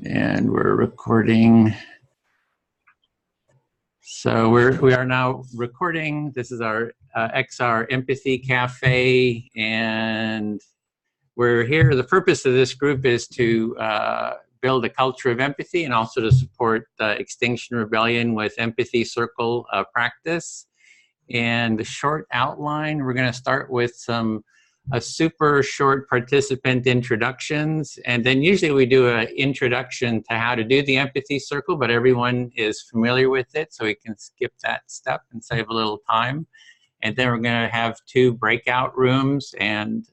And we're recording. So we are now recording. This is our XR Empathy Cafe, and we're here. The purpose of this group is to build a culture of empathy and also to support Extinction Rebellion with empathy circle practice. And the short outline, we're going to start with a super short participant introductions, and then usually we do an introduction to how to do the empathy circle, but everyone is familiar with it, so we can skip that step and save a little time. And then we're going to have 2 breakout rooms, and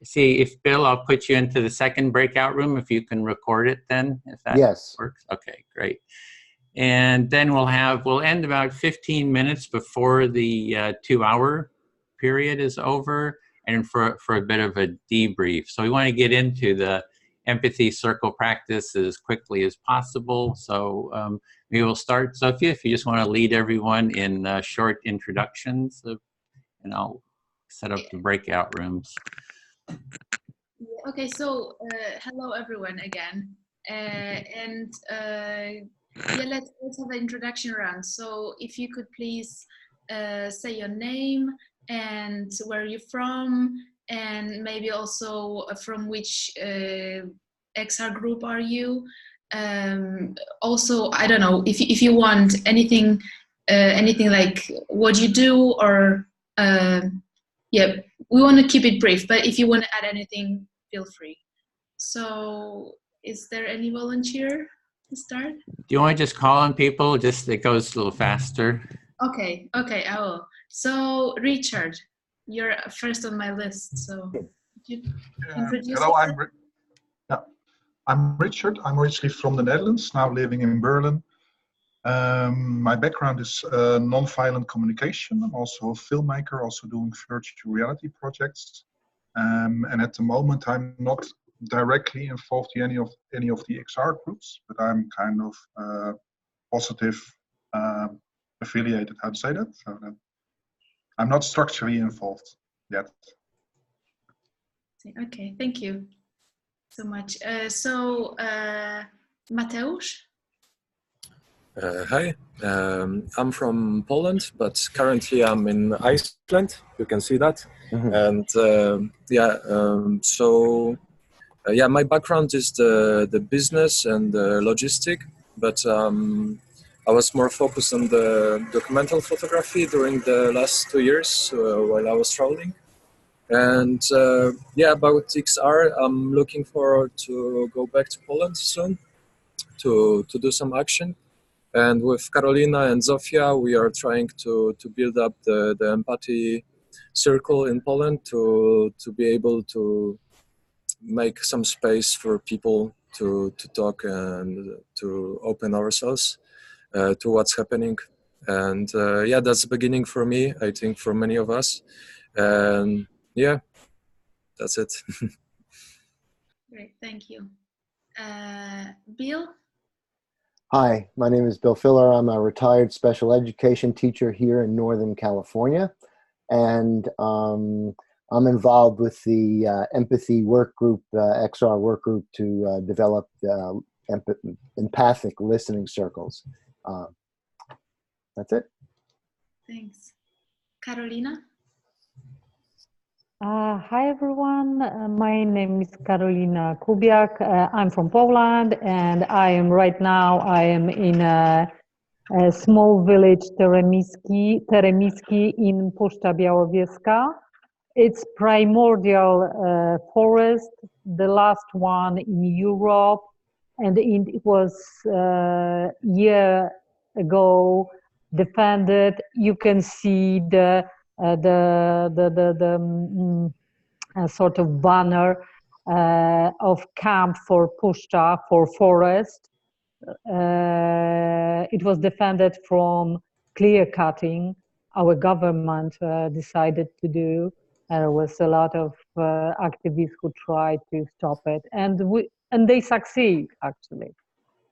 see if Bill, I'll put you into the second breakout room if you can record it then, if that works. Okay, great. And then we'll end about 15 minutes before the 2-hour period is over, and for a bit of a debrief. So we want to get into the empathy circle practice as quickly as possible. So we will start, Sophia, if you just want to lead everyone in short introductions, and I'll set up the breakout rooms. Okay, so hello everyone again. Yeah, let's have an introduction round. So if you could please say your name and where you're from, and maybe also from which XR group are you. Also, I don't know, if you want anything like what you do, or yeah, we want to keep it brief, but if you want to add anything, feel free. So is there any volunteer to start? Do you want to just call on people? Just it goes a little faster. Okay, I will. So Richard, you're first on my list. So could you introduce hello, I'm Richard. I'm originally from the Netherlands, now living in Berlin. My background is non-violent communication. I'm also a filmmaker, also doing virtual reality projects. And at the moment, I'm not directly involved in any of the XR groups, but I'm kind of positive affiliated. How to say that? So that I'm not structurally involved yet. Okay, thank you so much. So Mateusz. Hi, I'm from Poland, but currently I'm in Iceland. You can see that. Mm-hmm. And yeah, my background is the business and the logistic, but I was more focused on the documental photography during the last 2 years while I was traveling. And yeah, about XR, I'm looking forward to go back to Poland soon to do some action. And with Karolina and Zofia, we are trying to build up the empathy circle in Poland to be able to make some space for people to talk and to open ourselves to what's happening. And yeah, that's the beginning for me, I think for many of us. And yeah, that's it. Great, thank you. Bill? Hi, my name is Bill Filler. I'm a retired special education teacher here in Northern California. And I'm involved with the empathy work group, XR work group, to develop empathic listening circles. That's it. Thanks. Karolina? Hi everyone, my name is Karolina Kubiak. I'm from Poland, and I am in a small village Teremiski in Puszcza Białowieska. It's primordial forest, the last one in Europe, and it was year ago defended. You can see the sort of banner of camp for Puszcza, for forest. It was defended from clear cutting. Our government decided to do. There was a lot of activists who tried to stop it, and they succeed actually.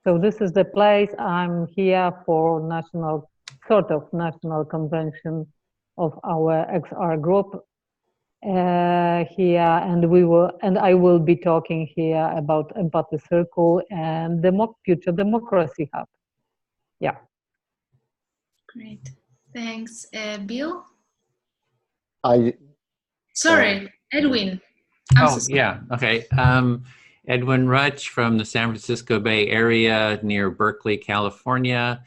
So this is the place. I'm here for national convention of our XR group. here, and I will be talking here about Empathy Circle and Future Democracy Hub. Yeah. Great, thanks. Bill? Sorry, Edwin. Yeah, okay. Edwin Rutch from the San Francisco Bay Area near Berkeley, California.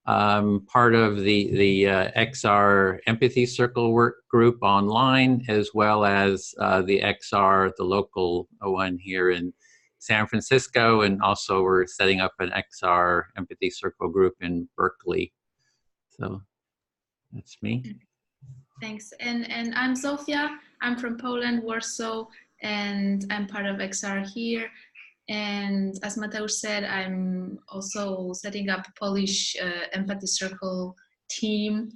Part of the XR Empathy Circle work group online, as well as the XR, the local one here in San Francisco, and also we're setting up an XR Empathy Circle group in Berkeley. So that's me. Thanks. And I'm Zofia. I'm from Poland, Warsaw, and I'm part of XR here. And as Mateusz said, I'm also setting up a Polish Empathy Circle team,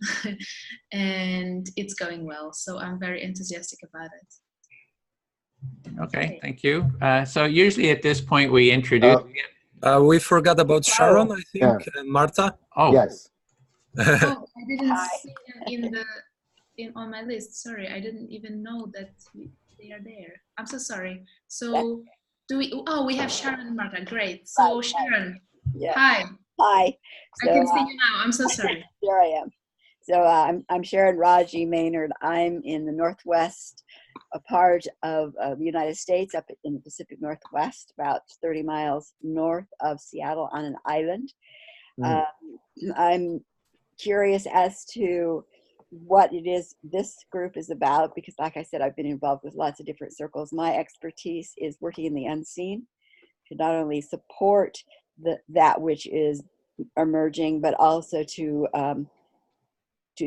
and it's going well. So I'm very enthusiastic about it. Okay, thank you. So usually at this point we introduce. We forgot about Sharon, I think, Marta. Oh, yes. Oh, I didn't see them on my list. Sorry, I didn't even know that they are there. I'm so sorry. So we have Sharon and Marta. Great. So Sharon, hi. Hi. So, I can see you now. I'm so sorry. There I am. So I'm Sharon Raji, Maynard. I'm in the Northwest, a part of the United States, up in the Pacific Northwest, about 30 miles north of Seattle on an island. I'm curious as to what it is this group is about, because like I said, I've been involved with lots of different circles. My expertise is working in the unseen to not only support that which is emerging, but also to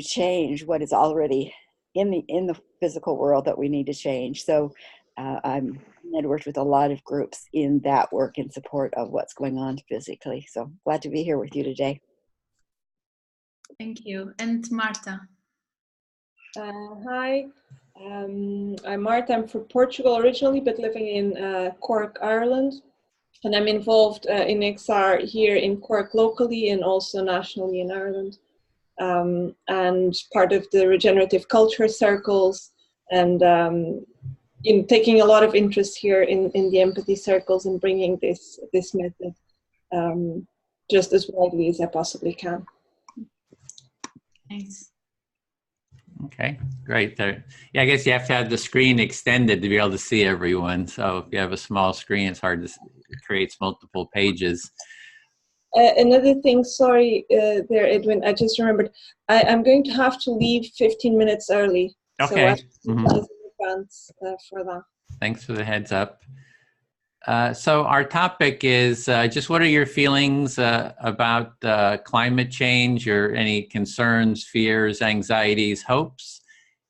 change what is already in the physical world that we need to change. So I'm networked with a lot of groups in that work in support of what's going on physically. So glad to be here with you today. Thank you. And Marta. Hi, I'm Marta. I'm from Portugal originally, but living in Cork, Ireland. And I'm involved in XR here in Cork locally and also nationally in Ireland. And part of the regenerative culture circles, and in taking a lot of interest here in the empathy circles and bringing this method just as widely as I possibly can. Thanks. Okay, great. Yeah, I guess you have to have the screen extended to be able to see everyone. So if you have a small screen, it's hard to, it creates multiple pages. Another thing, sorry there, Edwin, I just remembered, I'm going to have to leave 15 minutes early. Okay. So I have to advance for that. Thanks for the heads up. So our topic is just what are your feelings about climate change, or any concerns, fears, anxieties, hopes?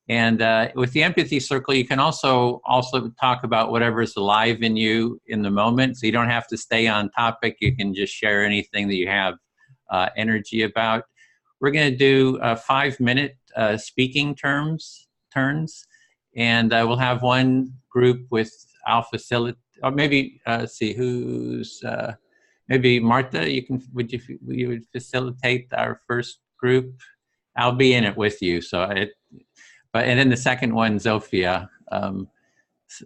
And with the Empathy Circle, you can also talk about whatever's alive in you in the moment. So you don't have to stay on topic. You can just share anything that you have energy about. We're going to do 5-minute speaking turns, and we'll have one group with I'll facilitate. Or maybe see who's maybe Marta. Would you facilitate our first group? I'll be in it with you. And then the second one, Zofia,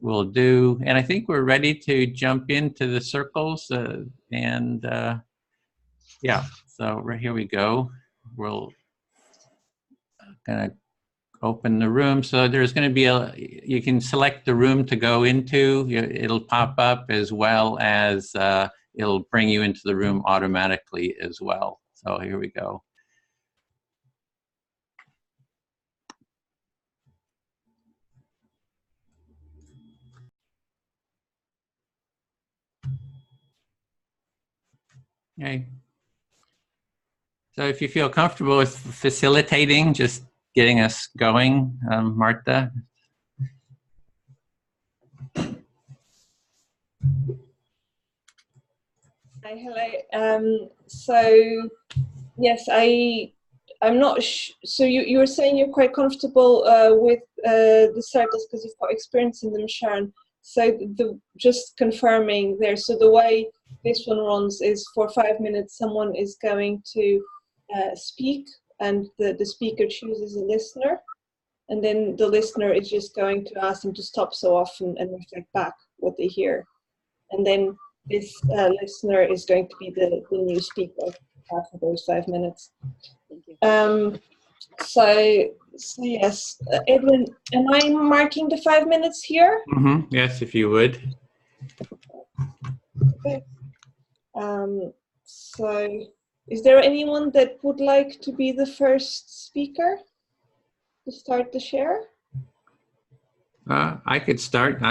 will do. And I think we're ready to jump into the circles. Yeah. So right here we go. We're gonna open the room. So there's going to be you can select the room to go into. It'll pop up, as well as it'll bring you into the room automatically as well. So here we go. Okay. So if you feel comfortable with facilitating, just getting us going, Marta. Hi, hello. So yes, I'm not. So you were saying you're quite comfortable with the circles because you've got experience in them, Sharon. So just confirming there. So the way this one runs is for 5 minutes, someone is going to speak, and the speaker chooses a listener. and then the listener is just going to ask them to stop so often and reflect back what they hear. And then this listener is going to be the new speaker after those 5 minutes. Thank you. So yes, Edwin, am I marking the 5 minutes here? Mm-hmm. Yes, if you would. Okay. So is there anyone that would like to be the first speaker to start the share? I could start.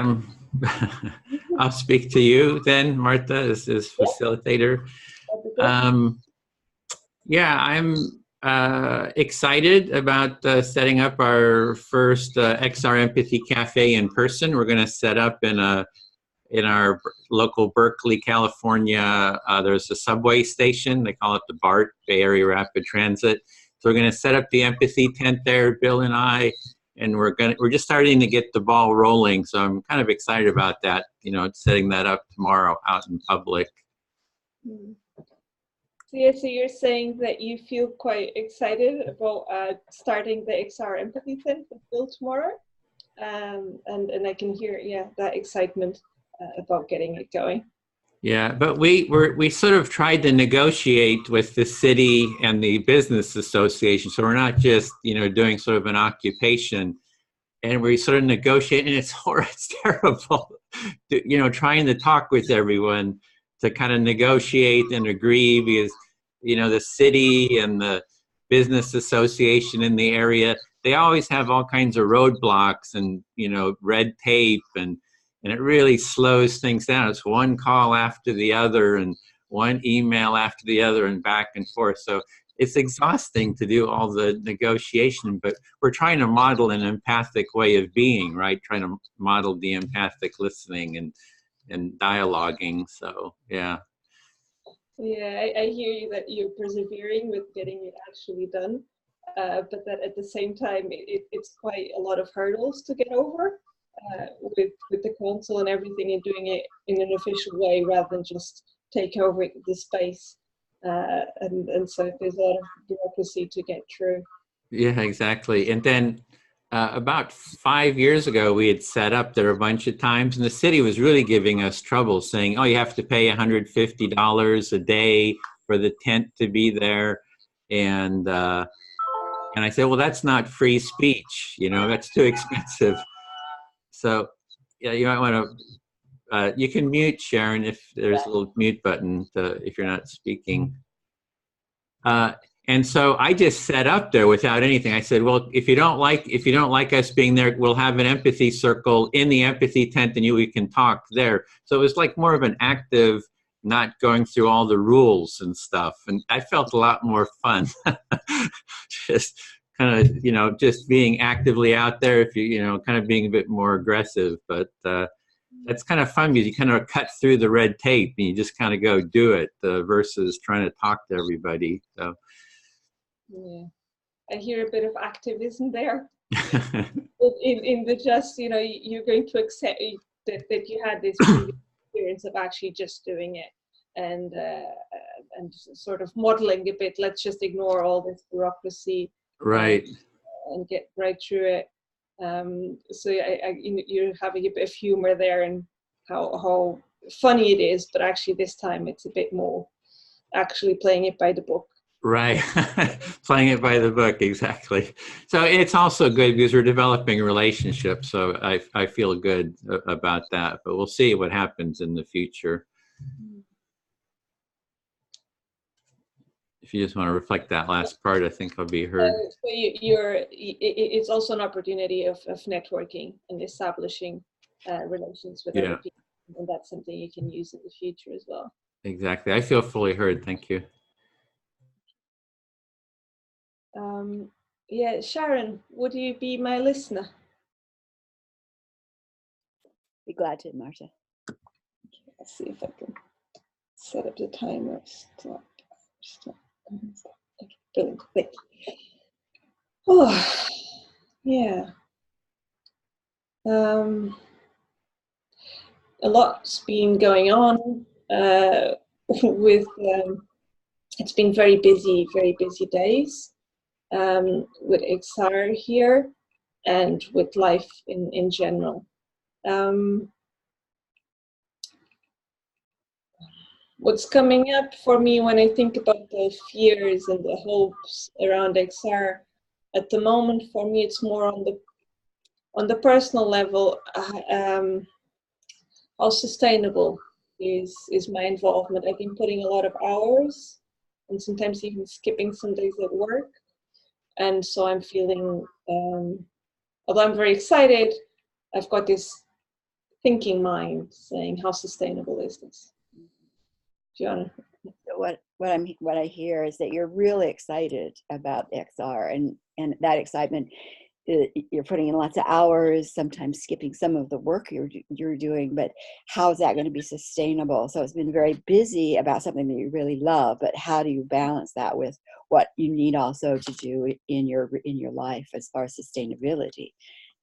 I'll speak to you then, Martha, as facilitator. Yeah, I'm excited about setting up our first XR Empathy Cafe in person. We're going to set up in our local Berkeley, California. There's a subway station. They call it the BART, Bay Area Rapid Transit. So we're going to set up the empathy tent there, Bill and I, and we're just starting to get the ball rolling. So I'm kind of excited about that, setting that up tomorrow out in public. So yeah, so you're saying that you feel quite excited about starting the XR Empathy Tent with Bill tomorrow, and I can hear that excitement about getting it going. Yeah, but we sort of tried to negotiate with the city and the business association, so we're not just doing sort of an occupation, and we sort of negotiate, and it's terrible, trying to talk with everyone to kind of negotiate and agree, because the city and the business association in the area, they always have all kinds of roadblocks and red tape, and it really slows things down. It's one call after the other and one email after the other and back and forth. So it's exhausting to do all the negotiation, but we're trying to model an empathic way of being, right? Trying to model the empathic listening and dialoguing. So yeah. Yeah, I hear you that you're persevering with getting it actually done, but that at the same time it's quite a lot of hurdles to get over with the council and everything, and doing it in an official way rather than just take over the space. And so there's a lot of bureaucracy to get through. Yeah, exactly. And then about 5 years ago, we had set up there a bunch of times, and the city was really giving us trouble, saying, oh, you have to pay $150 a day for the tent to be there. And I said, well, that's not free speech, that's too expensive. So yeah, you might want to, you can mute, Sharon, if there's a little mute button if you're not speaking. And so I just set up there without anything. I said, well, if you don't like us being there, we'll have an empathy circle in the empathy tent, and we can talk there. So it was like more of an active, not going through all the rules and stuff. And I felt a lot more fun. Just kind of, just being actively out there, if kind of being a bit more aggressive. But that's kind of fun, because you kind of cut through the red tape and you just kind of go do it versus trying to talk to everybody. So. Yeah, I hear a bit of activism there. in the just, you're going to accept that you had this experience of actually just doing it, and sort of modeling a bit. Let's just ignore all this bureaucracy, right, and get right through it. So you're having a bit of humor there, and how funny it is, but actually this time it's a bit more actually playing it by the book. Right. Playing it by the book, exactly. So it's also good because we're developing a relationship, so I feel good about that, but we'll see what happens in the future. If you just want to reflect that last part, I think I'll be heard. So it's also an opportunity of networking and establishing relations with other people, and that's something you can use in the future as well. Exactly. I feel fully heard. Thank you. Yeah, Sharon, would you be my listener? Be glad to, Marta. Okay, let's see if I can set up the timer. Stop. Okay, brilliant. Thank you. Oh, yeah. A lot's been going on with. It's been very busy days with XR here, and with life in general. What's coming up for me when I think about the fears and the hopes around XR at the moment, for me, it's more on the personal level. How sustainable is my involvement? I've been putting a lot of hours, and sometimes even skipping some days at work, and so I'm feeling, although I'm very excited, I've got this thinking mind saying, how sustainable is this? Fiona? What I hear is that you're really excited about XR, and that excitement, you're putting in lots of hours, sometimes skipping some of the work you're doing, but how is that going to be sustainable? So it's been very busy about something that you really love, but how do you balance that with what you need also to do in your life as far as sustainability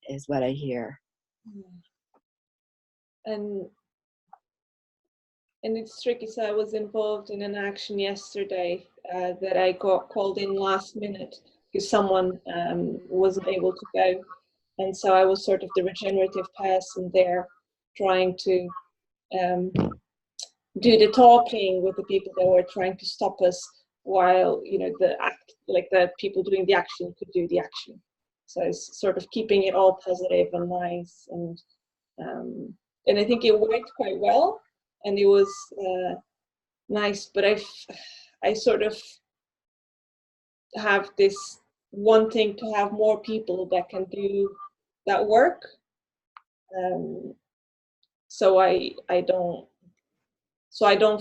is what I hear. And it's tricky. So I was involved in an action yesterday that I got called in last minute because someone wasn't able to go. And so I was sort of the regenerative person there, trying to do the talking with the people that were trying to stop us, while the people doing the action could do the action. So it's sort of keeping it all positive and nice, and I think it worked quite well, and it was nice. But I sort of have this wanting to have more people that can do that work. So I don't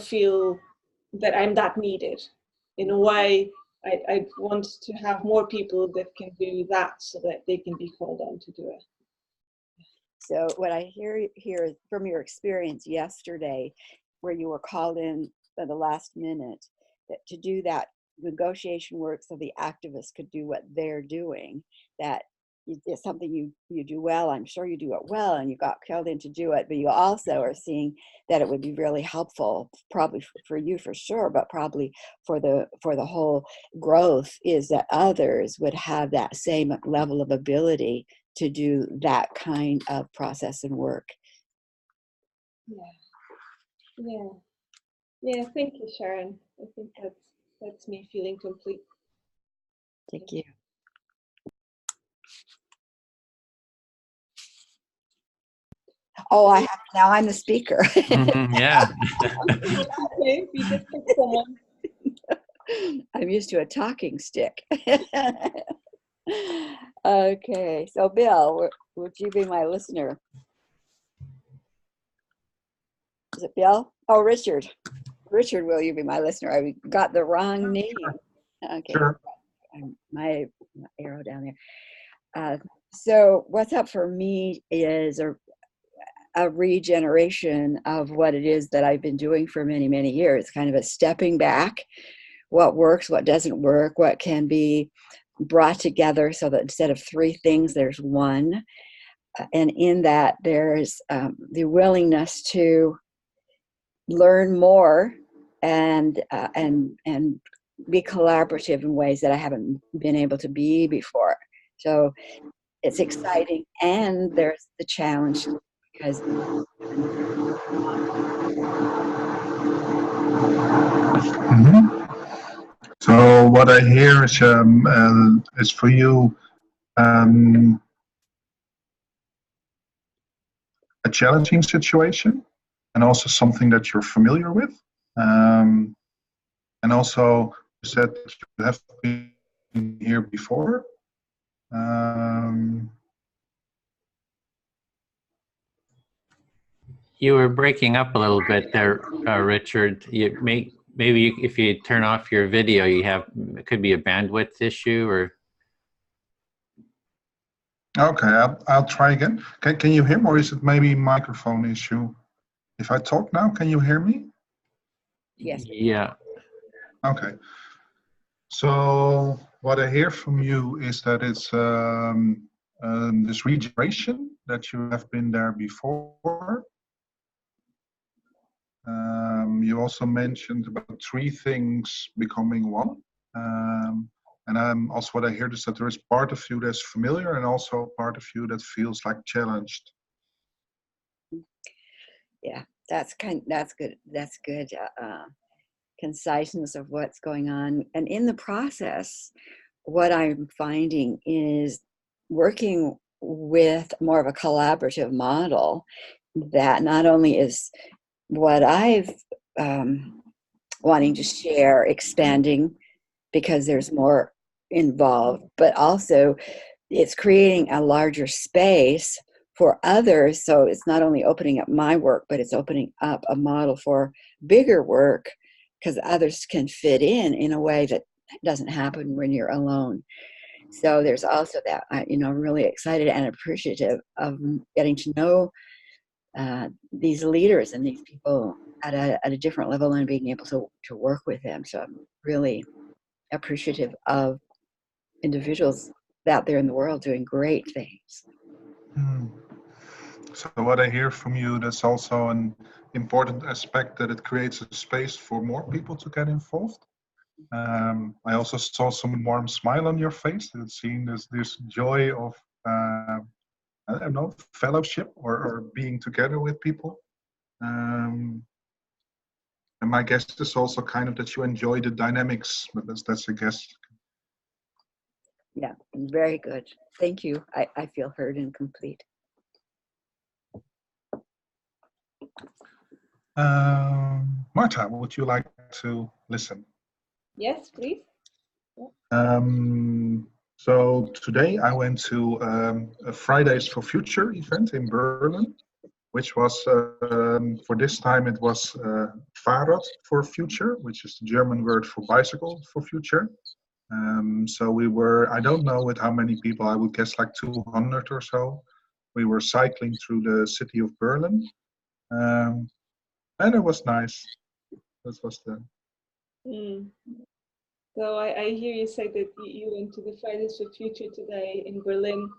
feel that I'm that needed. In a way, I want to have more people that can do that so that they can be called on to do it. So what I hear here from your experience yesterday, where you were called in at the last minute, that to do that negotiation work so the activists could do what they're doing, that it's something you do well. I'm sure you do it well, and you got called in to do it, but you also are seeing that it would be really helpful, probably for you for sure, but probably for the whole growth, is that others would have that same level of ability to do that kind of process and work. Yeah. Thank you, Sharon. I think that's me feeling complete. Thank you. Oh, now I'm the speaker. Yeah. Okay, you just pick someone. I'm used to a talking stick. Okay, so Bill, would you be my listener? Is it Bill? Oh, Richard. Richard, will you be my listener? I got the wrong name. Okay, Sure. my arrow down there. So what's up for me is a regeneration of what it is that I've been doing for many, many years, kind of a stepping back, what works, what doesn't work, what can be brought together so that instead of three things, there's one. And in that, there's the willingness to learn more and be collaborative in ways that I haven't been able to be before. So it's exciting, and there's the challenge because So what I hear is for you a challenging situation, and also something that you're familiar with, and also you said that you have been here before. You were breaking up a little bit there, Richard. Maybe if you turn off your video, it could be a bandwidth issue, or. Okay, I'll try again. Can you hear me, or is it maybe microphone issue? If I talk now, can you hear me? Yes. Yeah. Okay. So what I hear from you is that it's this regeneration, that you have been there before. You also mentioned about three things becoming one. And also what I hear is that there is part of you that's familiar and also part of you that feels like challenged. Yeah, that's good. That's good conciseness of what's going on. And in the process, what I'm finding is working with more of a collaborative model that not only is what I've wanting to share expanding because there's more involved, but also it's creating a larger space for others. So it's not only opening up my work, but it's opening up a model for bigger work because others can fit in a way that doesn't happen when you're alone. So there's also that, really excited and appreciative of getting to know these leaders and these people at a different level and being able to work with them. So I'm really appreciative of individuals out there in the world doing great things. So what I hear from you, that's also an important aspect, that it creates a space for more people to get involved. I also saw some warm smile on your face. It's seen as this joy of, I don't know, fellowship or being together with people. And my guess is also kind of that you enjoy the dynamics, but that's a guess. Yeah, very good. Thank you. I feel heard and complete. Marta, would you like to listen? Yes, please. So today I went to a Fridays for Future event in Berlin, which was, for this time it was Fahrrad for Future, which is the German word for bicycle for future. So we were, I don't know with how many people, I would guess like 200 or so. We were cycling through the city of Berlin. And it was nice. That was the... So I hear you say that you went to the Fridays for Future today in Berlin,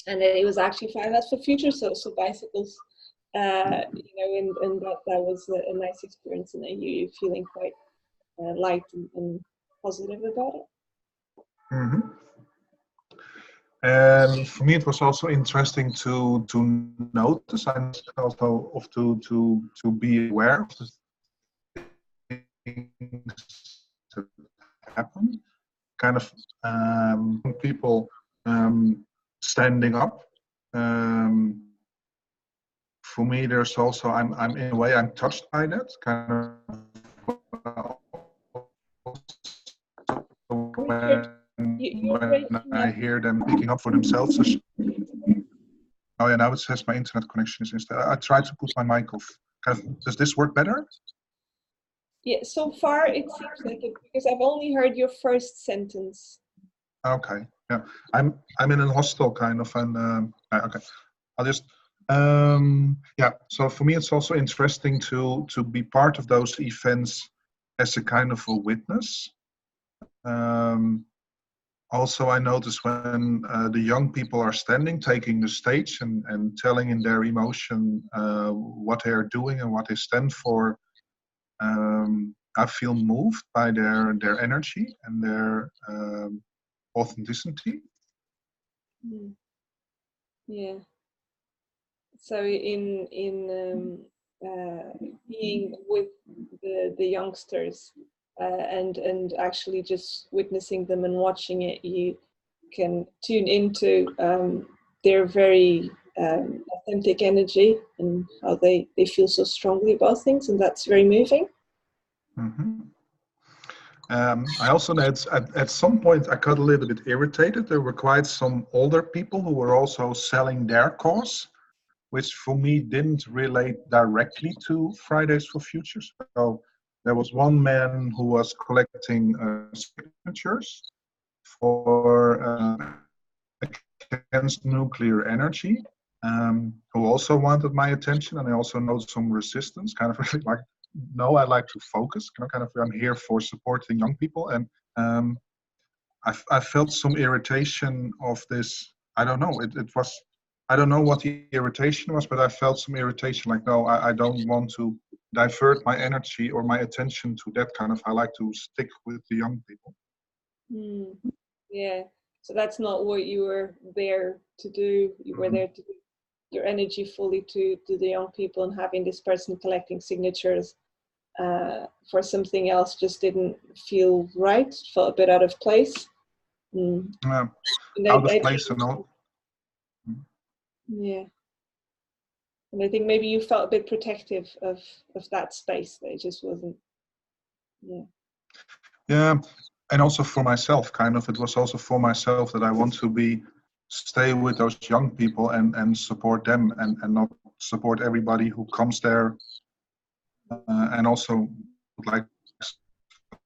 and then it was actually Fridays for Future, so bicycles, and that was a nice experience, and I hear you feeling quite light and positive about it. Mm-hmm. And for me, it was also interesting to notice and also of to be aware of the things that happen. Kind of people standing up. For me, there's also I'm in a way I'm touched by that kind of. When I hear them picking up for themselves. Oh yeah, now it says my internet connection is installed. I tried to put my mic off. Does this work better? Yeah, so far it seems like it, because I've only heard your first sentence. Okay, yeah, I'm in a hostel kind of, and okay, I'll just yeah. So for me, it's also interesting to be part of those events as a kind of a witness. Also, I notice when the young people are standing, taking the stage and telling in their emotion what they are doing and what they stand for, I feel moved by their energy and their authenticity. Yeah. So in being with the youngsters and actually just witnessing them and watching it, you can tune into their very authentic energy and how they feel so strongly about things, and that's very moving. Mm-hmm. I also at some point I got a little bit irritated. There were quite some older people who were also selling their cause, which for me didn't relate directly to Fridays for Future. So there was one man who was collecting signatures for against nuclear energy, who also wanted my attention, and I also noticed some resistance, kind of really like, no, I like to focus, kind of I'm here for supporting young people, and I felt some irritation of this. I don't know, it was, I don't know what the irritation was, but I felt some irritation, like, no, I don't want to divert my energy or my attention to that kind of, I like to stick with the young people. Yeah. So that's not what you were there to do. You were there to give your energy fully to the young people, and having this person collecting signatures for something else just didn't feel right. Felt a bit out of place. Yeah, And out of place and all. Yeah. And I think maybe you felt a bit protective of that space. That it just wasn't. Yeah. Yeah, and also for myself, kind of. It was also for myself that I want to stay with those young people and support them, and not support everybody who comes there, and also like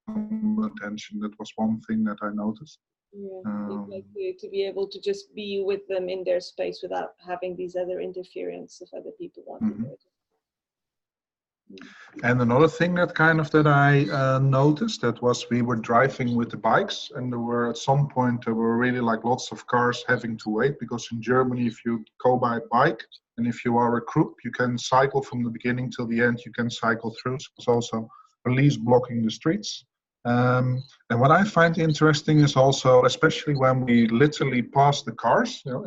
some attention. That was one thing that I noticed. Yeah, like to be able to just be with them in their space without having these other interference of other people wanting to. And another thing that I noticed, that was we were driving with the bikes, and at some point there were really like lots of cars having to wait, because in Germany, if you go by bike and if you are a group, you can cycle from the beginning till the end. You can cycle through. So it's also police blocking the streets. And what I find interesting is also, especially when we literally pass the cars, there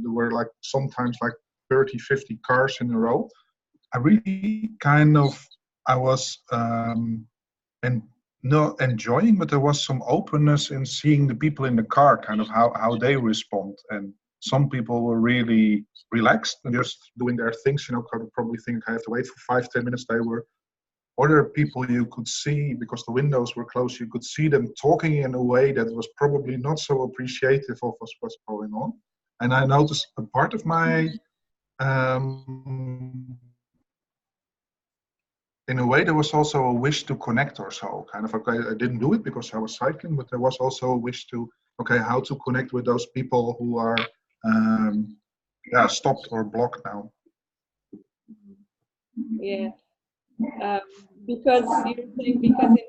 were like sometimes like 30, 50 cars in a row. I really I was not enjoying, but there was some openness in seeing the people in the car, kind of how they respond. And some people were really relaxed and just doing their things, probably think I have to wait for 5-10 minutes. They were other people you could see, because the windows were closed, you could see them talking in a way that was probably not so appreciative of what's going on. And I noticed a part of my in a way, there was also a wish to connect or so. Kind of, okay, I didn't do it because I was cycling, but there was also a wish to, okay, how to connect with those people who are stopped or blocked now. Yeah, because you're saying, because in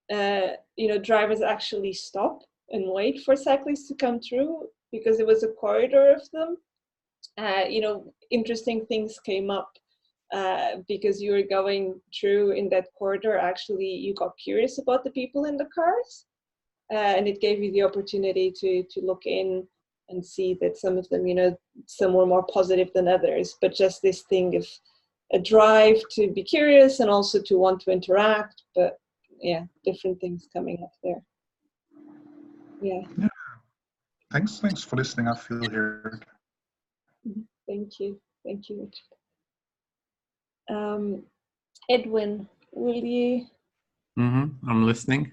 Germany, drivers actually stop and wait for cyclists to come through because it was a corridor of them. Interesting things came up. Because you were going through in that corridor, actually you got curious about the people in the cars, and it gave you the opportunity to look in and see that some of them, some were more positive than others, but just this thing of a drive to be curious and also to want to interact, but yeah, different things coming up there. Yeah. Thanks for listening. I feel heard. Thank you, Richard. Edwin, will you? I'm listening.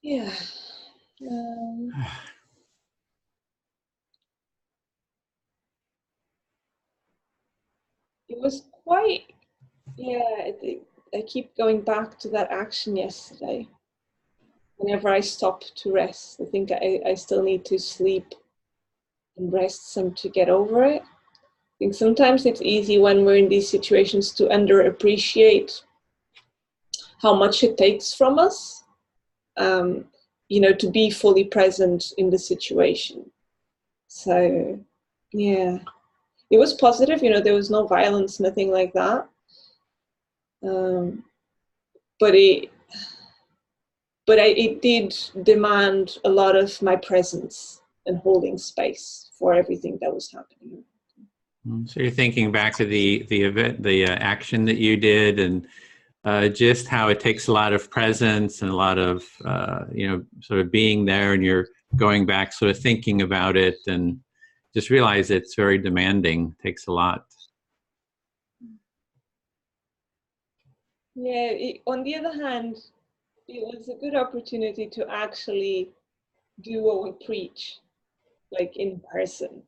Yeah. It was quite, I keep going back to that action yesterday. Whenever I stop to rest, I think I still need to sleep and rest some to get over it. I think sometimes it's easy when we're in these situations to underappreciate how much it takes from us, to be fully present in the situation. So, yeah, it was positive, there was no violence, nothing like that. But it did demand a lot of my presence and holding space for everything that was happening. So you're thinking back to the event, the action that you did, and just how it takes a lot of presence and a lot of sort of being there, and you're going back, sort of thinking about it, and just realize it's very demanding. It takes a lot. Yeah. On the other hand, it was a good opportunity to actually do what we preach, like in person.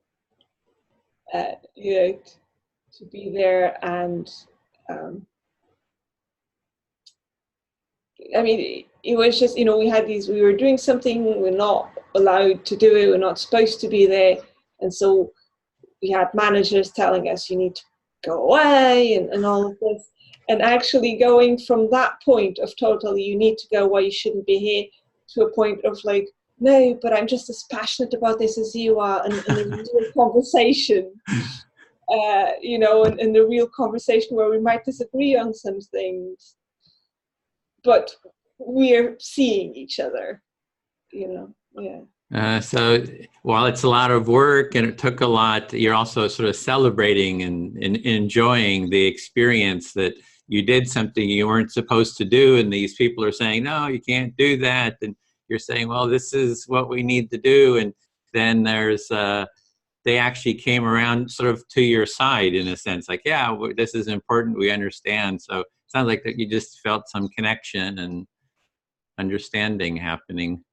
To be there and it was just, we were doing something, we're not allowed to do it, we're not supposed to be there, and so we had managers telling us you need to go away and all of this, and actually going from that point of totally you need to go away, you shouldn't be here, to a point of like, no, but I'm just as passionate about this as you are, and a real conversation, and the real conversation where we might disagree on some things, but we're seeing each other, you know. Yeah. So while it's a lot of work and it took a lot, you're also sort of celebrating and enjoying the experience that you did something you weren't supposed to do, and these people are saying, no, you can't do that, and you're saying, well, this is what we need to do, and then there's they actually came around sort of to your side in a sense, like, yeah, this is important, we understand. So it sounds like that you just felt some connection and understanding happening.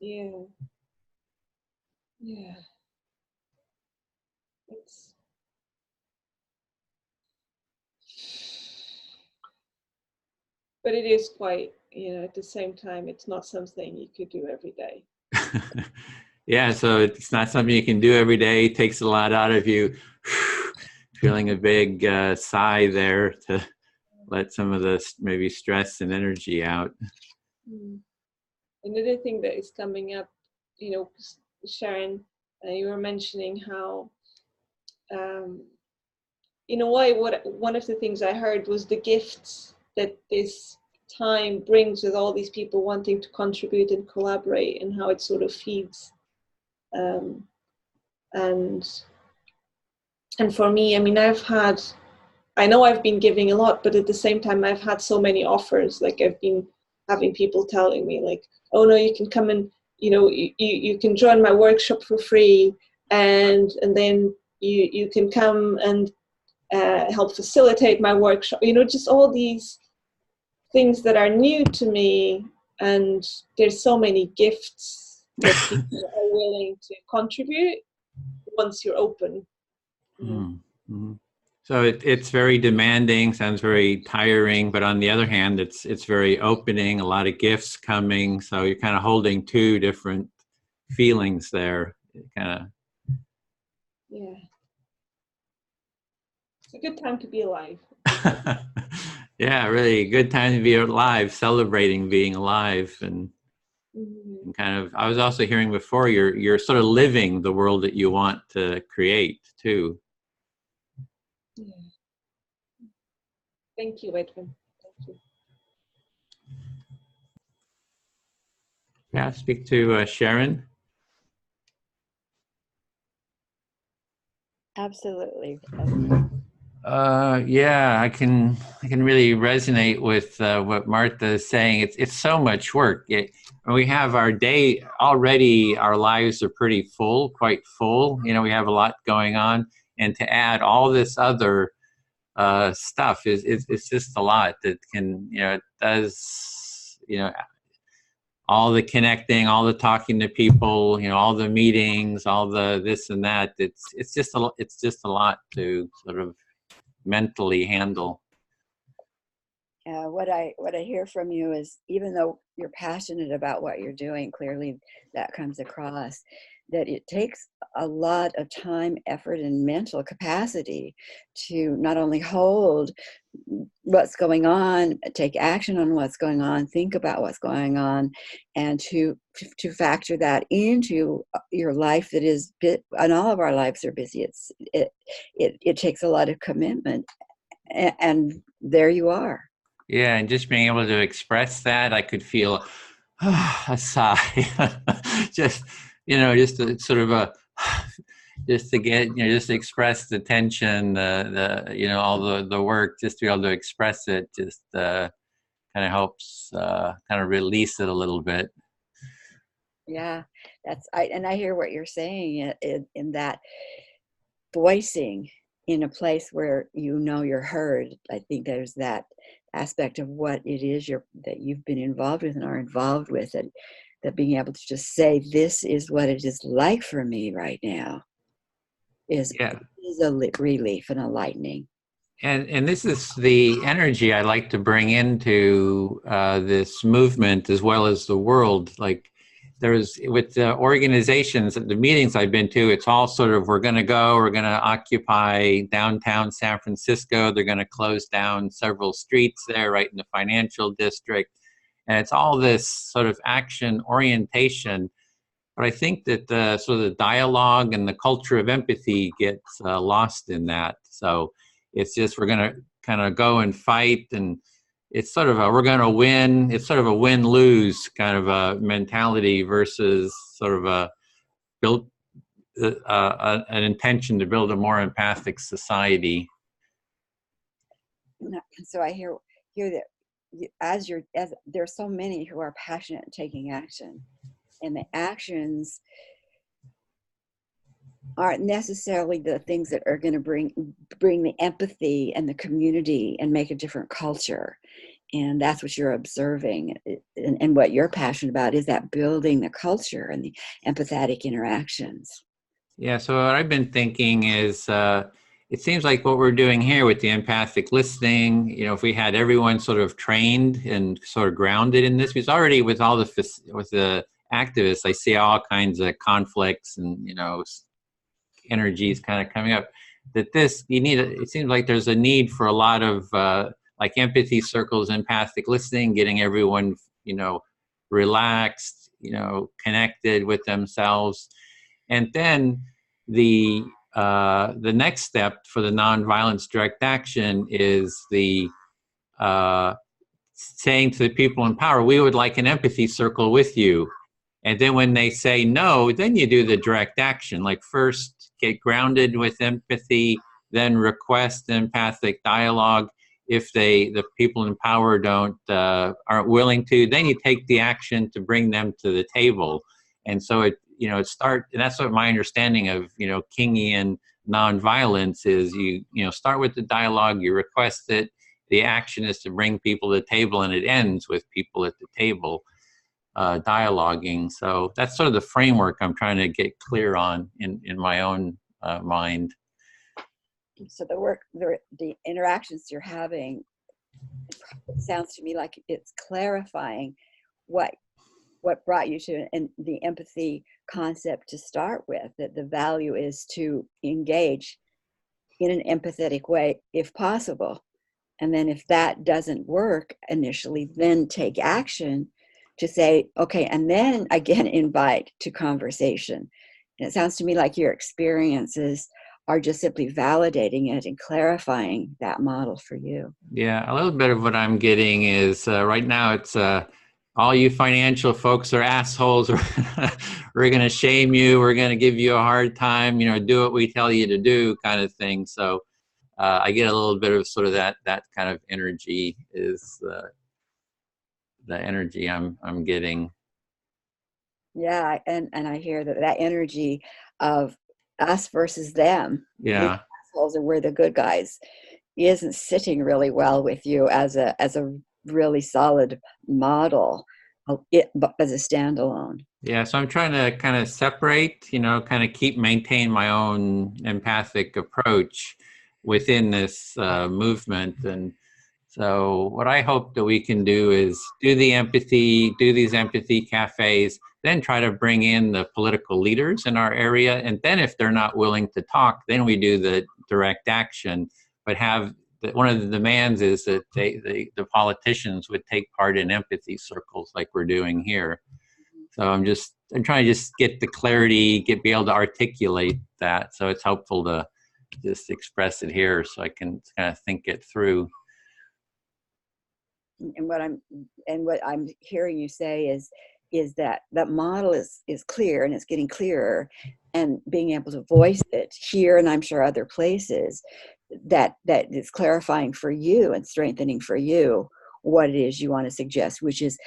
Yeah. Yeah. But it is quite, you know, at the same time, it's not something you could do every day. Yeah, so it's not something you can do every day. It takes a lot out of you. Feeling a big sigh there to let some of the maybe stress and energy out. Another thing that is coming up, you know, Sharon, you were mentioning how, in a way, one of the things I heard was the gifts that this time brings with all these people wanting to contribute and collaborate, and how it sort of feeds. And for me, I mean, I know I've been giving a lot, but at the same time, I've had so many offers. Like, I've been having people telling me, like, oh no, you can come and, you know, you can join my workshop for free, and then you can come and help facilitate my workshop. You know, just all these things that are new to me, and there's so many gifts that people are willing to contribute once you're open. Mm-hmm. So it's very demanding, sounds very tiring, but on the other hand, it's very opening, a lot of gifts coming, so you're kind of holding two different feelings there, kind of. Yeah. It's a good time to be alive. Yeah, really good time to be alive, celebrating being alive, and kind of, I was also hearing before, you're sort of living the world that you want to create too. Yeah. Thank you, Edwin. Thank you. Yeah, speak to Sharon. Absolutely. Yeah, I can really resonate with what Martha is saying. It's so much work. We have our day already. Our lives are pretty full, quite full. You know, we have a lot going on, and to add all this other stuff it's just a lot that can, you know, it does, you know, all the connecting, all the talking to people, you know, all the meetings, all the this and that. It's just a lot to sort of mentally handle. What I hear from you is, even though you're passionate about what you're doing, clearly that comes across, that it takes a lot of time, effort, and mental capacity to not only hold what's going on, take action on what's going on, think about what's going on, and to factor that into your life that is, and all of our lives are busy. It takes a lot of commitment, and there you are. Yeah, and just being able to express that, I could feel a sigh. Just, you know, just a sort of just to get, you know, just to express the tension, the you know, all the work, just to be able to express it, just kind of helps kind of release it a little bit. Yeah, and I hear what you're saying in that voicing in a place where you know you're heard. I think there's that aspect of what it is that you've been involved with and are involved with, and that being able to just say, this is what it is like for me right now, is a relief and a lightening. And this is the energy I like to bring into this movement as well as the world. Like, there's, with the organizations, the meetings I've been to, it's all sort of, we're going to occupy downtown San Francisco. They're going to close down several streets there right in the financial district. And it's all this sort of action orientation. But I think that the sort of the dialogue and the culture of empathy gets lost in that. So it's just, we're going to kind of go and fight and it's sort of a, we're going to win. It's sort of a win-lose kind of a mentality versus sort of a build an intention to build a more empathic society. So I hear that as there's so many who are passionate in taking action, and the actions aren't necessarily the things that are going to bring the empathy and the community and make a different culture. And that's what you're observing, and what you're passionate about is that building the culture and the empathetic interactions. Yeah, so what I've been thinking is, it seems like what we're doing here with the empathic listening, you know, if we had everyone sort of trained and sort of grounded in this, because already with all the activists, I see all kinds of conflicts and, you know, energies kind of coming up, that this, it seems like there's a need for a lot of like empathy circles, empathic listening, getting everyone, you know, relaxed, you know, connected with themselves. And then the next step for the nonviolence direct action is the saying to the people in power, we would like an empathy circle with you. And then when they say no, then you do the direct action. Like first get grounded with empathy, then request empathic dialogue. If the people in power aren't willing to, then you take the action to bring them to the table. And so and that's what my understanding of, you know, Kingian nonviolence is. You start with the dialogue, you request it, the action is to bring people to the table, and it ends with people at the table dialoguing. So that's sort of the framework I'm trying to get clear on in my own mind. So the interactions you're having, it sounds to me like it's clarifying what brought you to the empathy concept to start with, that the value is to engage in an empathetic way if possible. And then if that doesn't work initially, then take action to say, okay, and then again, invite to conversation. And it sounds to me like your experiences are just simply validating it and clarifying that model for you. Yeah, a little bit of what I'm getting is right now it's all you financial folks are assholes. We're going to shame you. We're going to give you a hard time. You know, do what we tell you to do, kind of thing. So I get a little bit of sort of that kind of energy is the energy I'm getting. Yeah, and I hear that energy of us versus them. Yeah, the assholes are we're the good guys, isn't sitting really well with you as a really solid model, but as a standalone. Yeah, so I'm trying to kind of separate, you know, kind of maintain my own empathic approach within this movement. And so what I hope that we can do is do these empathy cafes, then try to bring in the political leaders in our area. And then if they're not willing to talk, then we do the direct action. But one of the demands is that the politicians would take part in empathy circles like we're doing here. So I'm trying to just get the clarity, be able to articulate that. So it's helpful to just express it here so I can kind of think it through. And what I'm hearing you say is that that model is clear, and it's getting clearer, and being able to voice it here, and I'm sure other places, that is clarifying for you and strengthening for you what it is you want to suggest, which is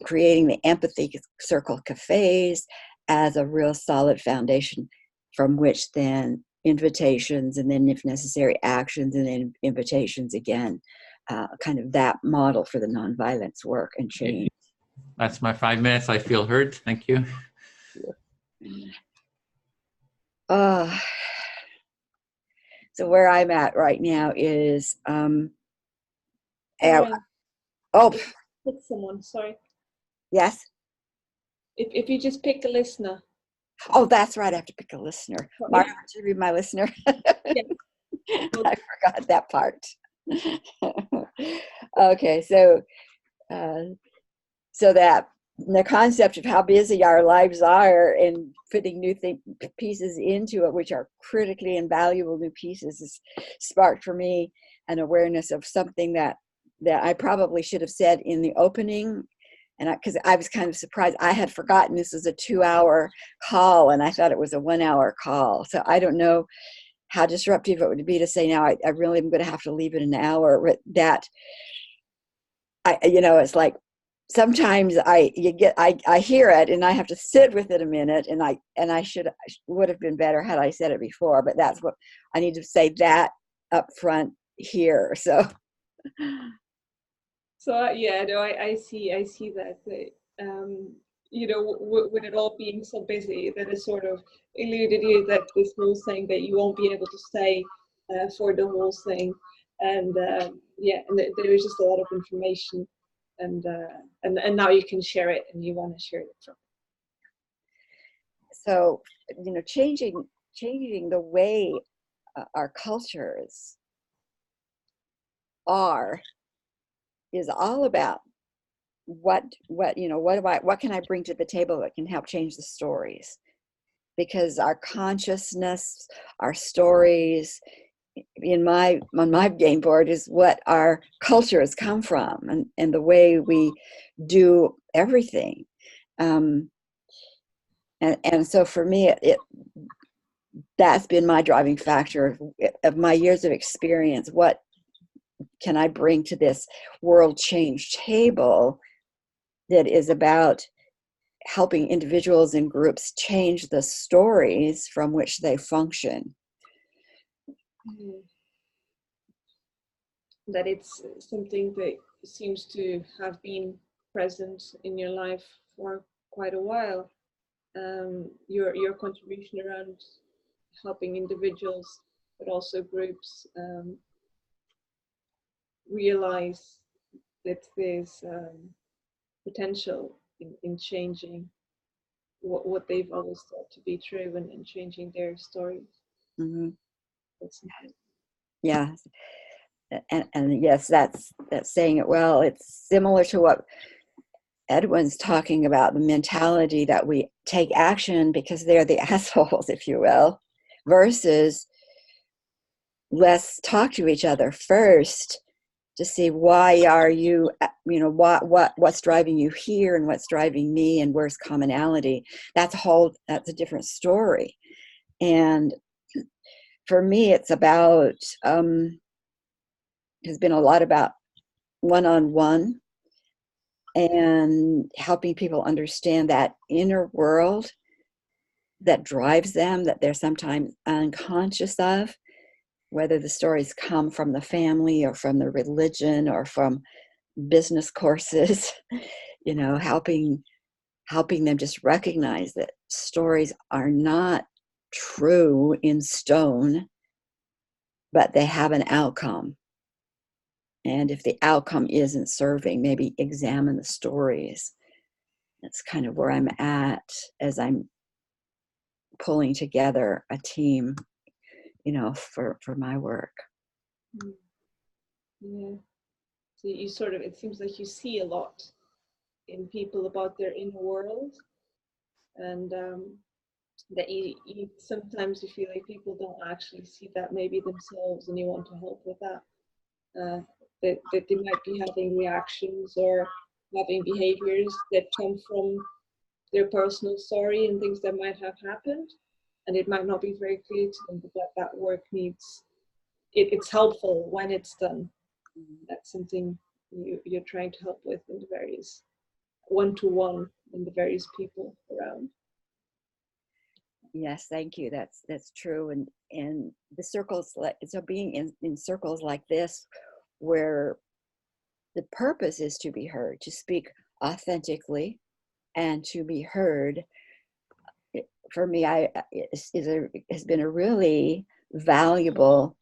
creating the empathy circle cafes as a real solid foundation from which then invitations, and then if necessary actions, and then invitations again, kind of that model for the nonviolence work and change. That's my 5 minutes. I feel heard. Thank you. So where I'm at right now is Pick someone, sorry. Yes. If you just pick a listener. Oh, that's right. I have to pick a listener. Martha, would you read my listener? Yeah. I forgot that part. Okay, so that the concept of how busy our lives are and putting new pieces into it, which are critically invaluable new pieces, has sparked for me an awareness of something that that I probably should have said in the opening, and because I was kind of surprised. I had forgotten this was a 2-hour call, and I thought it was a 1-hour call. So I don't know how disruptive it would be to say now I really am going to have to leave it an hour. But that it's like sometimes I hear it and I have to sit with it a minute, and I would have been better had I said it before. But that's what I need to say that up front here. So. So yeah, no, I see that. With it all being so busy, that is sort of eluded you that this whole thing that you won't be able to stay for the whole thing, and there is just a lot of information, and now you can share it, and you want to share it from. So changing the way our cultures is all about what can I bring to the table that can help change the stories, because our consciousness, our stories on my game board is what our culture has come from, and the way we do everything, and so for me that's been my driving factor of my years of experience. What can I bring to this world change table that is about helping individuals and groups change the stories from which they function? That it's something that seems to have been present in your life for quite a while. Your contribution around helping individuals, but also groups, realize that there's potential in changing what they've always thought to be true, and changing their stories. Mm-hmm. Yeah, and yes, that's saying it well. It's similar to what Edwin's talking about, the mentality that we take action because they're the assholes, if you will, versus let's talk to each other first to see why are you, what's driving you here and what's driving me and where's commonality. That's a different story. And for me, it's about, has been a lot about one-on-one and helping people understand that inner world that drives them, that they're sometimes unconscious of, whether the stories come from the family or from the religion or from business courses, helping them just recognize that stories are not true in stone, but they have an outcome. And if the outcome isn't serving, maybe examine the stories. That's kind of where I'm at as I'm pulling together a team, for my work. Yeah. So you it seems like you see a lot in people about their inner world, and that you sometimes you feel like people don't actually see that maybe themselves, and you want to help with that. That they might be having reactions or having behaviors that come from their personal story and things that might have happened, and it might not be very clear to them, but that work needs, it's helpful when it's done. That's something you're trying to help with in the various one-to-one in the various people around. Yes, thank you. That's true. And the circles, so being in circles like this, where the purpose is to be heard, to speak authentically and to be heard, for me, has been a really valuable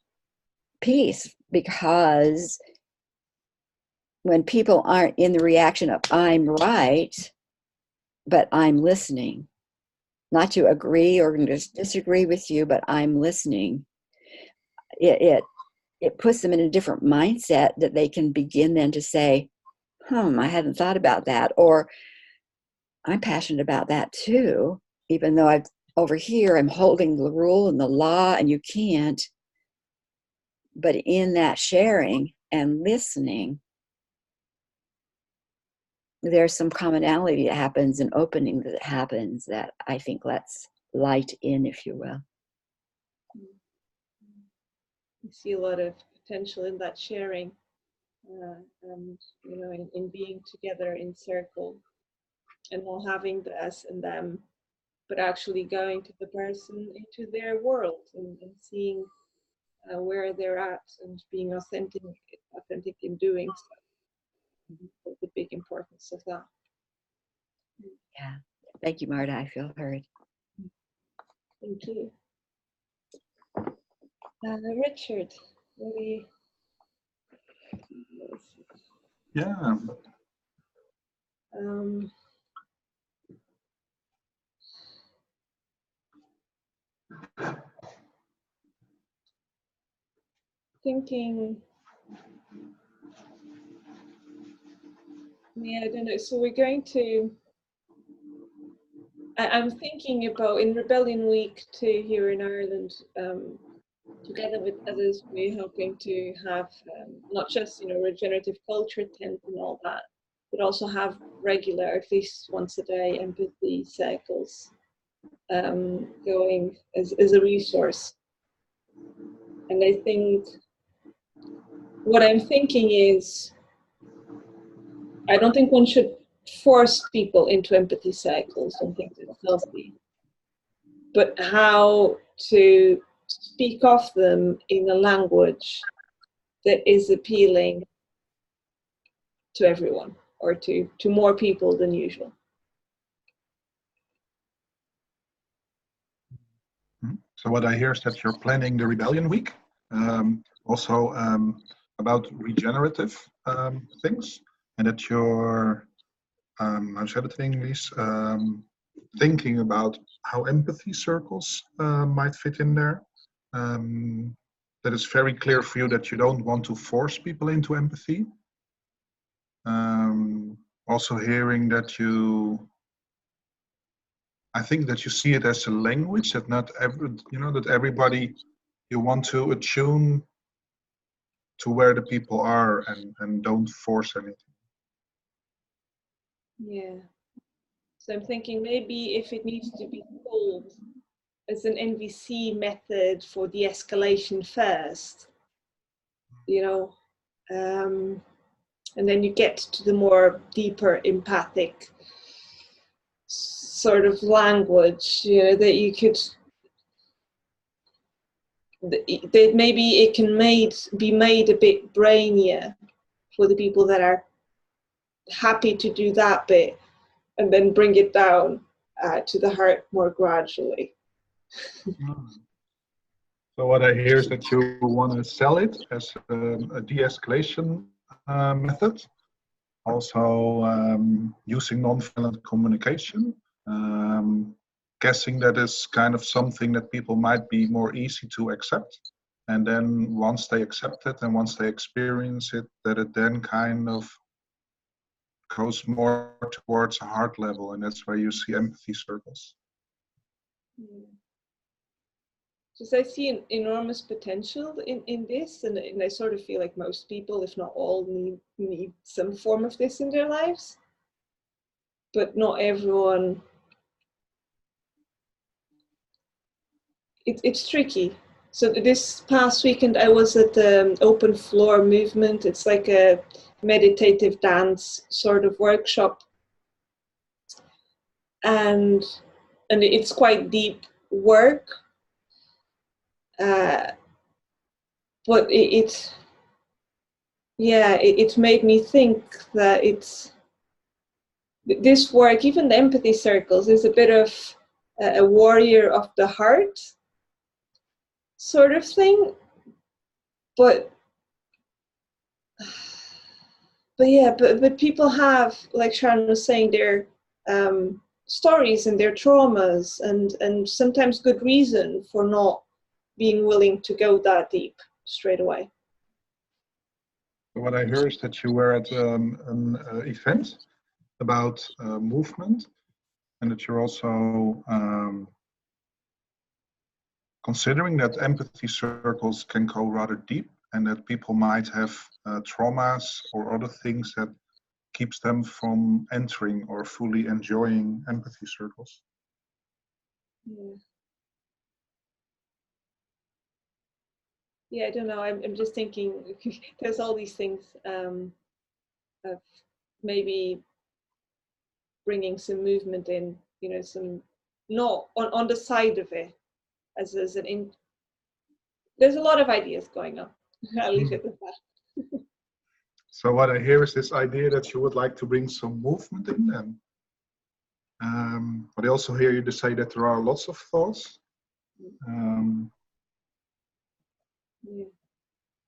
piece, because when people aren't in the reaction of I'm right, but I'm listening, not to agree or disagree with you, but I'm listening, it puts them in a different mindset that they can begin then to say, I hadn't thought about that, or I'm passionate about that too, even though over here I'm holding the rule and the law and you can't. But in that sharing and listening, there's some commonality that happens, an opening that happens that I think lets light in, if you will. I see a lot of potential in that sharing, and you know, in being together in circle, and not having the us and them, but actually going to the person into their world and seeing where they're at and being authentic in doing so. The big importance of that. Yeah. Thank you, Marta. I feel heard. Thank you. Richard, maybe. Yeah. Thinking, yeah, I don't know. So we're going to, I'm thinking about in Rebellion Week 2 here in Ireland, together with others, we're hoping to have not just, you know, regenerative culture tent and all that, but also have regular, at least once a day, empathy cycles going as a resource. And I think what I'm thinking is, I don't think one should force people into empathy cycles. I don't think that's healthy. But how to speak of them in a language that is appealing to everyone, or to more people than usual. So what I hear is that you're planning the Rebellion Week, also about regenerative things, and that you're, how said it in English, thinking about how empathy circles might fit in there. That it's very clear for you that you don't want to force people into empathy. Also hearing that I think that you see it as a language that not every, you know, that everybody, you want to attune to where the people are and don't force anything. Yeah. So I'm thinking maybe if it needs to be called as an NVC method for de-escalation first, you know, and then you get to the more deeper empathic sort of language, you know, that you could, that maybe it can be made a bit brainier for the people that are happy to do that bit, and then bring it down to the heart more gradually. So what I hear is that you want to sell it as a de-escalation method, also using non-violent communication, guessing that is kind of something that people might be more easy to accept. And then once they accept it and once they experience it, that it then kind of goes more towards a heart level, and that's where you see empathy circles. Because I see an enormous potential in this, and I sort of feel like most people, if not all, need some form of this in their lives. But not everyone. It's tricky. So this past weekend I was at the Open Floor movement. It's like a meditative dance sort of workshop. And it's quite deep work. But it made me think that this work, even the empathy circles, is a bit of a warrior of the heart sort of thing. But people have, like Sharon was saying, their stories and their traumas, and sometimes good reason for not being willing to go that deep straight away. What I hear is that you were at an event about movement, and that you're also considering that empathy circles can go rather deep, and that people might have traumas or other things that keeps them from entering or fully enjoying empathy circles? Yeah, I don't know. I'm just thinking there's all these things of maybe bringing some movement in, you know, some not on the side of it as an in. There's a lot of ideas going on. I'll leave it with that. So what I hear is this idea that you would like to bring some movement in, and but I also hear you to say that there are lots of thoughts. Yeah.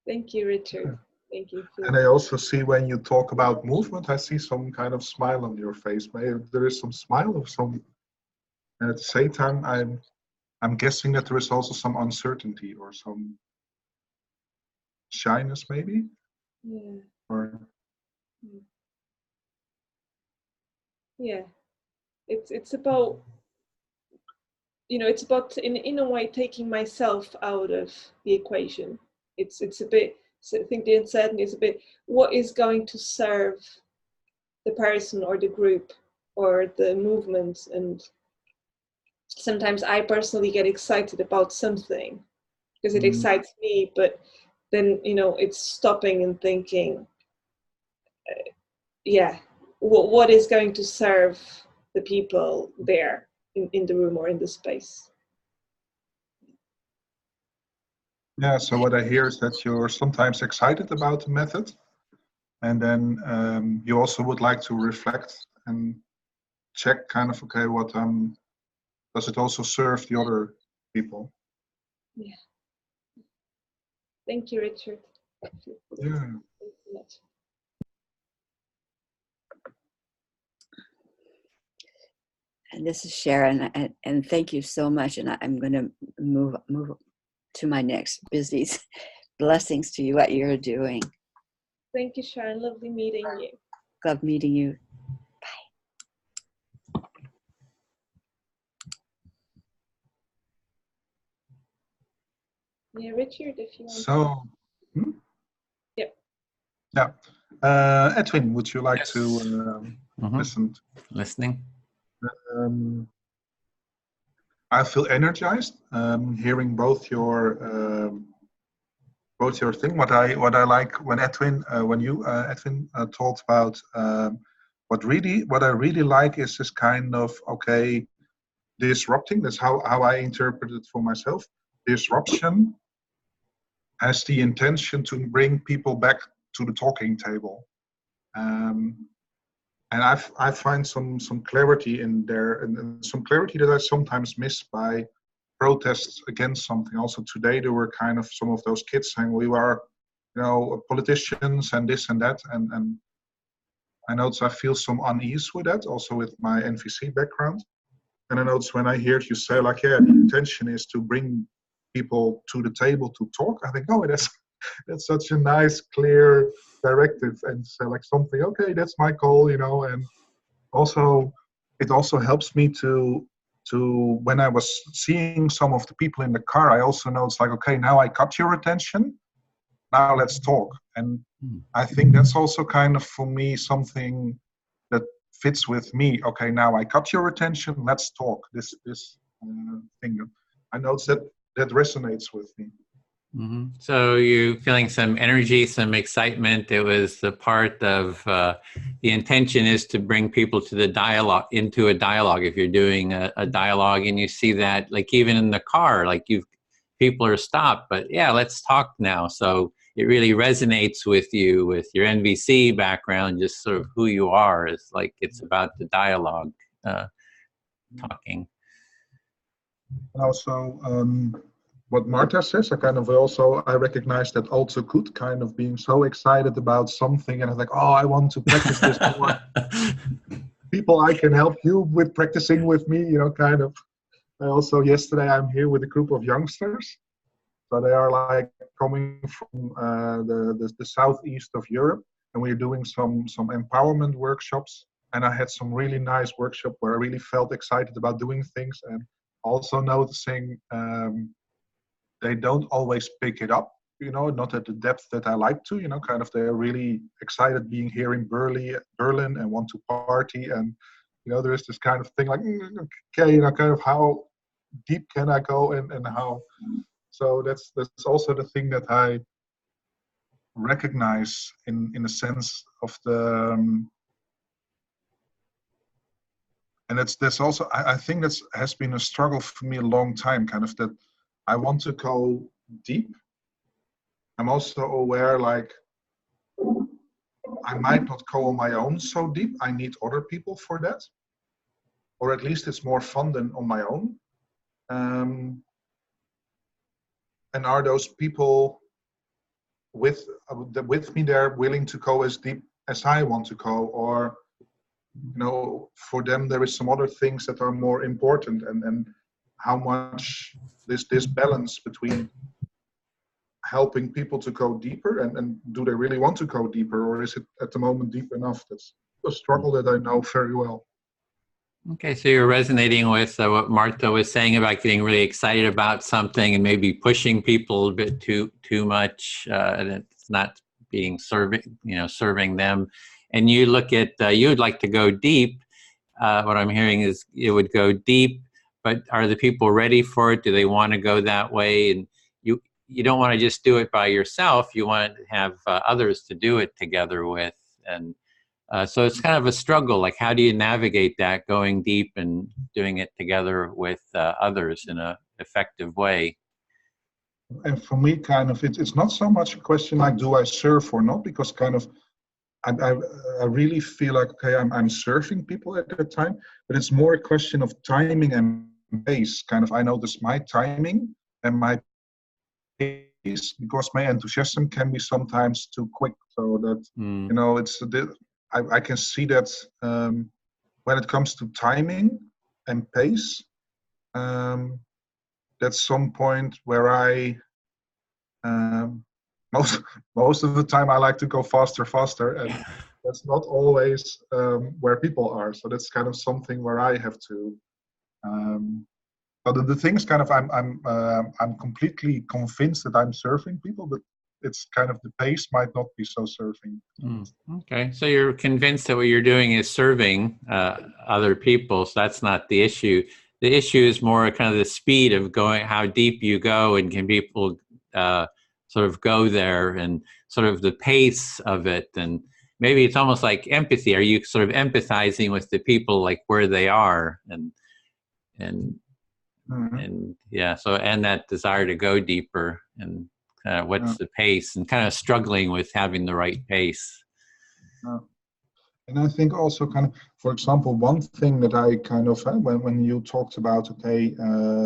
Thank you, Richard. Yeah. Thank you. And I also see when you talk about movement, I see some kind of smile on your face. Maybe there is some smile or some, and at the same time, I'm guessing that there is also some uncertainty or some shyness, maybe. Yeah. Or yeah, it's about, you know, it's about in a way taking myself out of the equation. It's a bit. So I think the uncertainty is a bit, what is going to serve the person or the group or the movement? And sometimes I personally get excited about something because it excites me, but then, you know, it's stopping and thinking, yeah, what is going to serve the people there in the room or in the space? yeah, so what I hear is that you're sometimes excited about the method, and then you also would like to reflect and check kind of, okay, what does it also serve the other people? Yeah. Thank you, Richard. Yeah. And this is Sharon, and thank you so much. And I'm going to move to my next business. Blessings to you, what you're doing. Thank you, Sharon. Lovely meeting you. Love meeting you. Bye. Yeah, Richard, if you want. So, Yep. Yeah. Edwin, would you like Yes. to listen? Listening. I feel energized hearing both your thing. What I like when Edwin, Edwin talked about what I really like is this kind of, okay, disrupting. That's how I interpret it for myself. Disruption has the intention to bring people back to the talking table. And I find some clarity in there, and some clarity that I sometimes miss by protests against something. Also today there were kind of some of those kids saying we are, you know, politicians and this and that, and I notice I feel some unease with that, also with my NVC background. And I notice when I hear you say like, yeah, the intention is to bring people to the table to talk, I think, oh, that's such a nice, clear directive, and say like something, okay, that's my goal, you know. And also it also helps me to when I was seeing some of the people in the car, I also know it's like, okay, now I got your attention, now let's talk. And I think that's also kind of for me something that fits with me. Okay, now I got your attention, let's talk. This thing, I notice that resonates with me. Mm-hmm. So you feeling some energy, some excitement. It was the part of the intention is to bring people to the dialogue, into a dialogue. If you're doing a dialogue and you see that, like even in the car, like people are stopped, but yeah, let's talk now. So it really resonates with you, with your NVC background, just sort of who you are. It's like it's about the dialogue, talking. Also, what Marta says, I recognize that also good, kind of being so excited about something, and I'm like, oh, I want to practice this more. People, I can help you with practicing with me, you know, kind of. Also, yesterday I'm here with a group of youngsters. So they are like coming from the southeast of Europe, and we're doing some empowerment workshops. And I had some really nice workshop where I really felt excited about doing things, and also noticing they don't always pick it up. not at the depth that I like to, kind of they're really excited being here in Berlin and want to party. And, there is this kind of thing like, okay, kind of how deep can I go and how. So that's also the thing that I recognize in a sense of the, and that's also, I think that has been a struggle for me a long time, kind of that I want to go deep. I'm also aware, like, I might not go on my own so deep. I need other people for that. Or at least it's more fun than on my own. And are those people with me there willing to go as deep as I want to go? Or, for them there is some other things that are more important, and how much this balance between helping people to go deeper and do they really want to go deeper, or is it at the moment deep enough? That's a struggle that I know very well. Okay, so you're resonating with what Martha was saying about getting really excited about something and maybe pushing people a bit too much, and it's not being serving them. And you look at, you would like to go deep. What I'm hearing is it would go deep, but are the people ready for it? Do they want to go that way? And you don't want to just do it by yourself. You want to have others to do it together with. And so it's kind of a struggle. Like, how do you navigate that, going deep and doing it together with others in an effective way? And for me, kind of, it's not so much a question like, do I serve or not? Because kind of, I really feel like, okay, I'm serving people at that time, but it's more a question of timing and pace. Kind of, I notice my timing and my pace, because my enthusiasm can be sometimes too quick. So that, it's a bit, I can see that when it comes to timing and pace, that's some point where I, most of the time I like to go faster, and that's not always where people are. So that's kind of something where I have to. But the thing is, kind of, I'm completely convinced that I'm serving people, but it's kind of the pace might not be so serving. Okay, so you're convinced that what you're doing is serving other people, so that's not the issue. The issue is more kind of the speed of going, how deep you go, and can people sort of go there, and sort of the pace of it. And maybe it's almost like empathy. Are you sort of empathizing with the people, like where they are, and yeah, so, and that desire to go deeper, and kind of what's the pace, and kind of struggling with having the right pace. And I think also kind of, for example, one thing that I kind of, when you talked about, okay,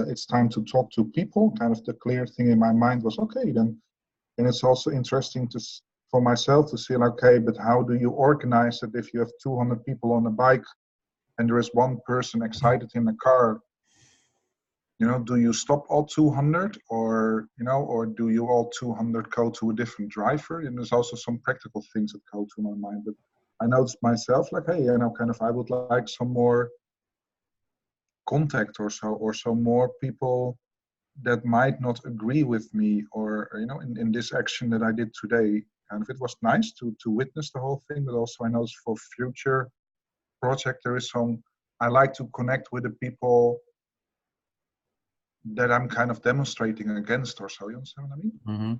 it's time to talk to people, kind of the clear thing in my mind was, okay, then, and it's also interesting for myself to see, like, okay, but how do you organize it if you have 200 people on a bike and there is one person excited in the car? Do you stop all 200, or, or do you all 200 go to a different driver? And there's also some practical things that go to my mind. But I noticed myself, like, hey, kind of, I would like some more contact or so more people that might not agree with me, or, in this action that I did today. Kind of, it was nice to witness the whole thing, but also I noticed for future project, there is I like to connect with the people that I'm kind of demonstrating against, or so. You understand what I mean? Mm-hmm.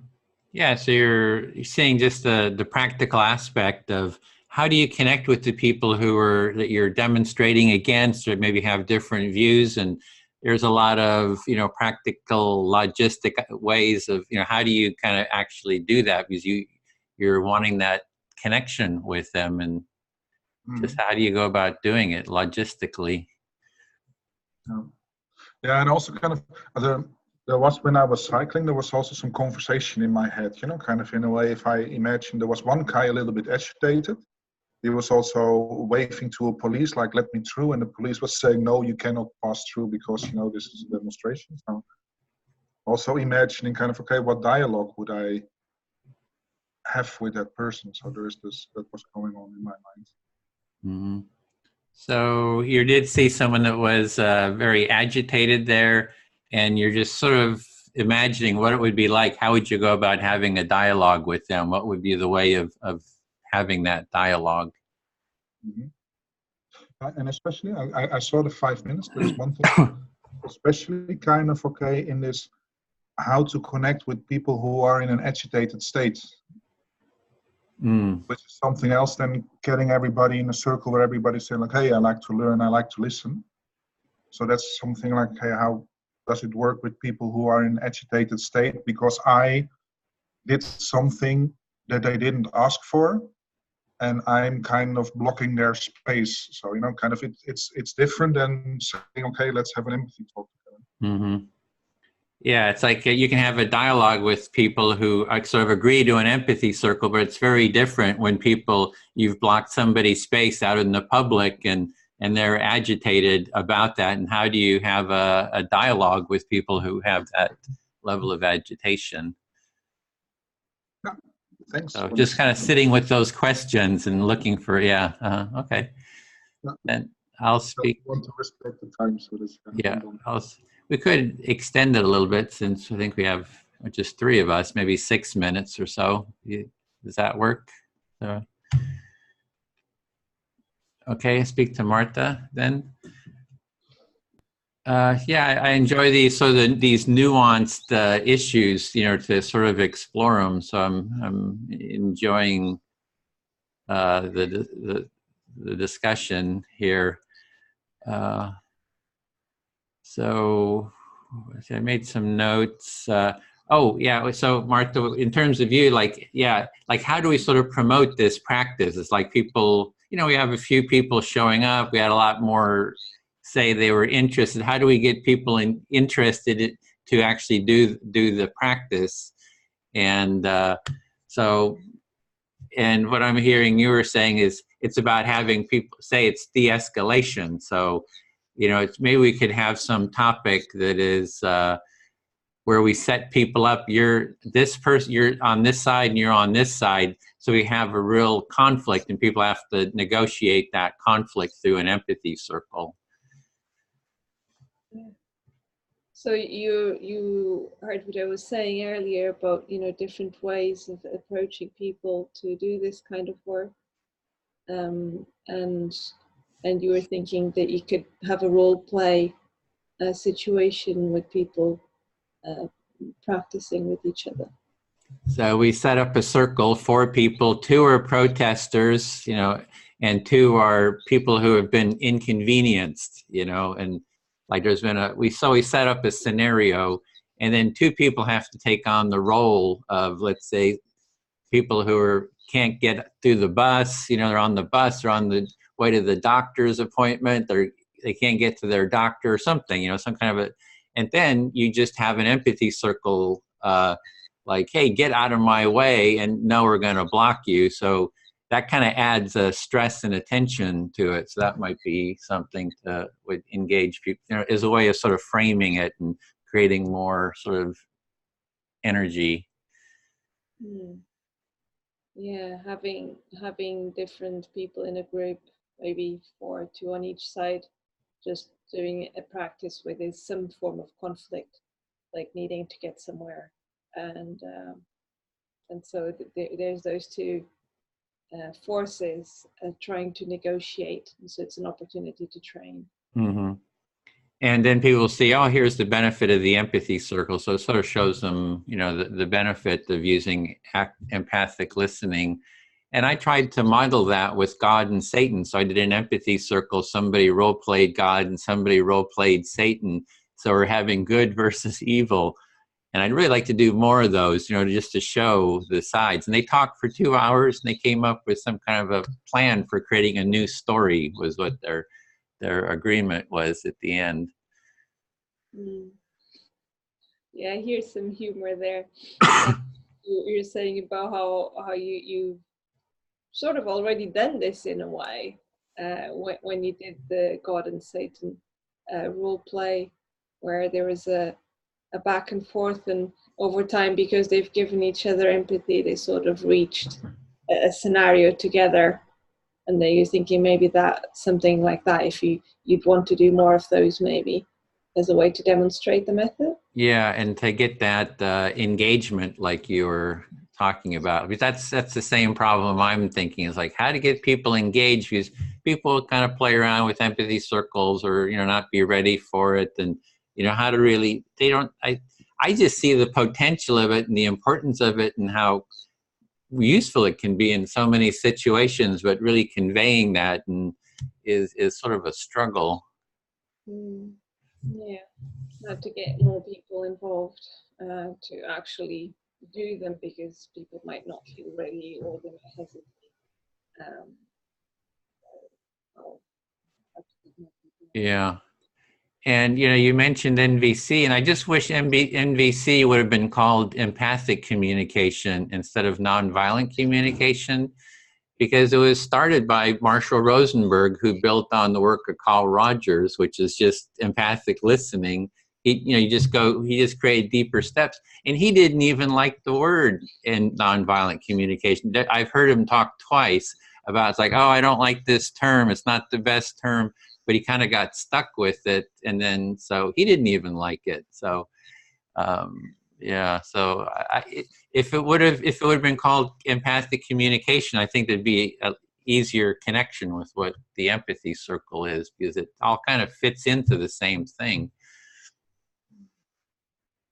Yeah, so you're seeing just the practical aspect of how do you connect with the people that you're demonstrating against, or maybe have different views. And there's a lot of, practical logistic ways of, how do you kind of actually do that, because you're wanting that connection with them, and just how do you go about doing it logistically? Yeah, and also kind of there was, when I was cycling, there was also some conversation in my head, kind of in a way. If I imagine there was one guy a little bit agitated, he was also waving to a police, like, let me through, and the police was saying, no, you cannot pass through because, this is a demonstration. So also imagining kind of, okay, what dialogue would I have with that person? So there is this, that was going on in my mind. Mm-hmm. So you did see someone that was very agitated there, and you're just sort of imagining what it would be like. How would you go about having a dialogue with them? What would be the way of having that dialogue? Mhm. And especially, I saw the 5 minutes. There's one thing, especially kind of okay in this, how to connect with people who are in an agitated state, which is something else than getting everybody in a circle where everybody's saying like, hey, I like to learn, I like to listen. So that's something like, hey, how does it work with people who are in agitated state because I did something that they didn't ask for, and I'm kind of blocking their space. So, you know, kind of it's different than saying, okay, let's have an empathy talk together. Mm-hmm. Yeah, it's like you can have a dialogue with people who sort of agree to an empathy circle, but it's very different when you've blocked somebody's space out in the public and they're agitated about that. And how do you have a dialogue with people who have that level of agitation? Yeah, thanks. So just kind of sitting with those questions and looking for, okay. Yeah. And I'll speak. I want to respect the time, so this We could extend it a little bit since I think we have just 3 of us, maybe 6 minutes or so. Does that work? Okay, speak to Martha then. I enjoy these these nuanced issues, you know, to sort of explore them. So I'm enjoying the discussion here. So I made some notes. So Martha, in terms of you, like how do we sort of promote this practice? It's like people, you know, we have a few people showing up. We had a lot more say they were interested. How do we get people interested to actually do the practice? And and what I'm hearing you were saying is it's about having people say it's de-escalation. So, you know, maybe we could have some topic that is where we set people up. You're this person, you're on this side and you're on this side. So we have a real conflict and people have to negotiate that conflict through an empathy circle. So you heard what I was saying earlier about, you know, different ways of approaching people to do this kind of work. And you were thinking that you could have a role play situation with people practicing with each other. So we set up a circle, 4 people, 2 are protesters, you know, and 2 are people who have been inconvenienced, you know, and like there's been we set up a scenario, and then 2 people have to take on the role of, let's say, people who can't get through the bus, you know, they're on the bus, they're on the way to the doctor's appointment, they can't get to their doctor or something, you know, some kind of and then you just have an empathy circle, like, hey, get out of my way, and no, we're going to block you. So that kind of adds a stress and attention to it. So that might be something would engage people, you know, as a way of sort of framing it and creating more sort of energy. Yeah, having different people in a group, maybe 4 or 2 on each side, just doing a practice where there's some form of conflict, like needing to get somewhere, and so there's those 2 forces trying to negotiate, and so it's an opportunity to train. Mm-hmm. And then people see, oh, here's the benefit of the empathy circle. So it sort of shows them, you know, the benefit of using empathic listening. And I tried to model that with God and Satan. So I did an empathy circle. Somebody role-played God and somebody role-played Satan. So we're having good versus evil. And I'd really like to do more of those, you know, just to show the sides. And they talked for 2 hours and they came up with some kind of a plan for creating a new story, was what their agreement was at the end. Yeah, here's some humor there. You're saying about how you sort of already done this in a way when you did the God and Satan role play, where there was a back and forth, and over time, because they've given each other empathy, they sort of reached a scenario together. And then you're thinking maybe that something like that, if you'd want to do more of those, maybe. as a way to demonstrate the method. Yeah, and to get that engagement like you were talking about, because that's the same problem I'm thinking, is like how to get people engaged, because people kind of play around with empathy circles or, you know, not be ready for it. And, you know, how to really, I just see the potential of it and the importance of it and how useful it can be in so many situations, but really conveying that is sort of a struggle. Yeah, have to get more people involved to actually do them, because people might not feel ready or they might hesitate. Yeah. And, you know, you mentioned NVC, and I just wish NVC would have been called empathic communication instead of nonviolent communication, because it was started by Marshall Rosenberg, who built on the work of Carl Rogers, which is just empathic listening. He just created deeper steps, and he didn't even like the word in nonviolent communication. I've heard him talk twice about, it's like, oh, I don't like this term, it's not the best term, but he kind of got stuck with it, and then so he didn't even like it. So yeah, so if it would have been called empathic communication, I think there'd be an easier connection with what the empathy circle is, because it all kind of fits into the same thing.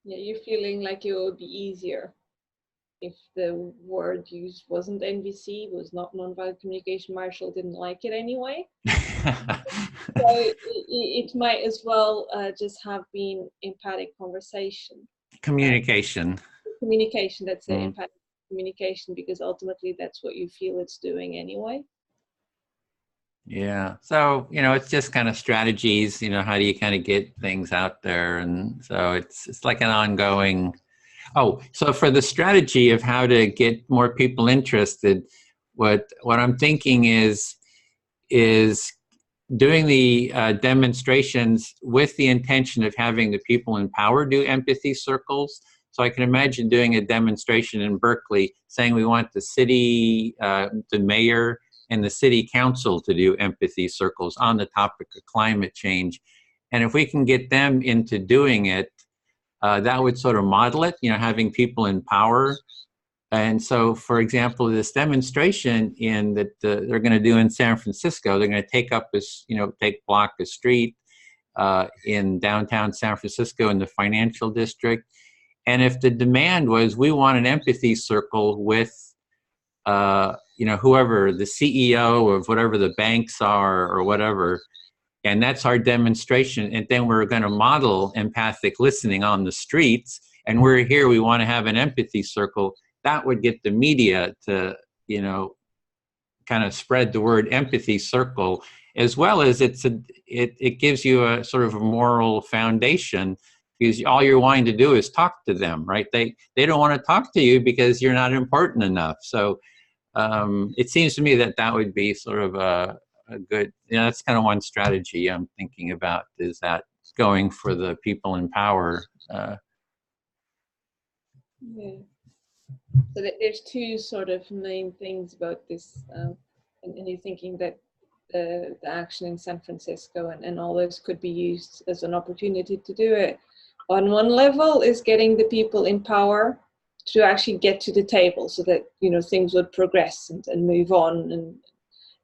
Yeah, you're feeling like it would be easier if the word used wasn't NVC, was not nonviolent communication. Marshall didn't like it anyway. So it might as well just have been empathic conversation. Communication. Communication, that's it, empathic communication, because ultimately that's what you feel it's doing anyway. Yeah, so, you know, it's just kind of strategies, you know, how do you kind of get things out there? And so it's like an ongoing, so for the strategy of how to get more people interested, what I'm thinking is doing the demonstrations with the intention of having the people in power do empathy circles. So I can imagine doing a demonstration in Berkeley saying we want the city, the mayor, and the city council to do empathy circles on the topic of climate change. And if we can get them into doing it, that would sort of model it, you know, having people in power. And so, for example, this demonstration that they're going to do in San Francisco, they're going to take up this, you know, block a street in downtown San Francisco in the financial district. And if the demand was, we want an empathy circle with, you know, whoever the CEO of whatever the banks are or whatever, and that's our demonstration. And then we're going to model empathic listening on the streets. And we're here, we want to have an empathy circle. That would get the media to, you know, kind of spread the word empathy circle, as well as it gives you a sort of a moral foundation, because all you're wanting to do is talk to them, right? They don't want to talk to you because you're not important enough. So it seems to me that would be sort of a good, you know, that's kind of one strategy I'm thinking about, is that going for the people in power. Yeah. So there's two sort of main things about this, and you're thinking that the action in San Francisco and all this could be used as an opportunity to do it. On one level is getting the people in power to actually get to the table, so that, you know, things would progress and move on and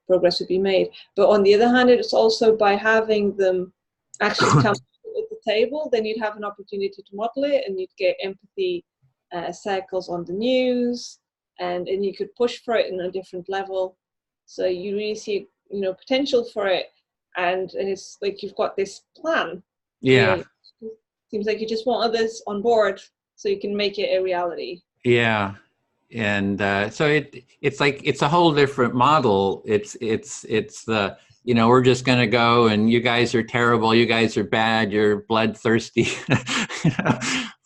progress would be made. But on the other hand, it's also by having them actually come to the table, then you'd have an opportunity to model it, and you'd get empathy cycles on the news, and you could push for it in a different level. So you really see, you know, potential for it, and it's like you've got this plan. Yeah. It seems like you just want others on board so you can make it a reality. Yeah. And so it's like, it's a whole different model. It's the, you know, we're just going to go and you guys are terrible, you guys are bad, you're bloodthirsty, you know,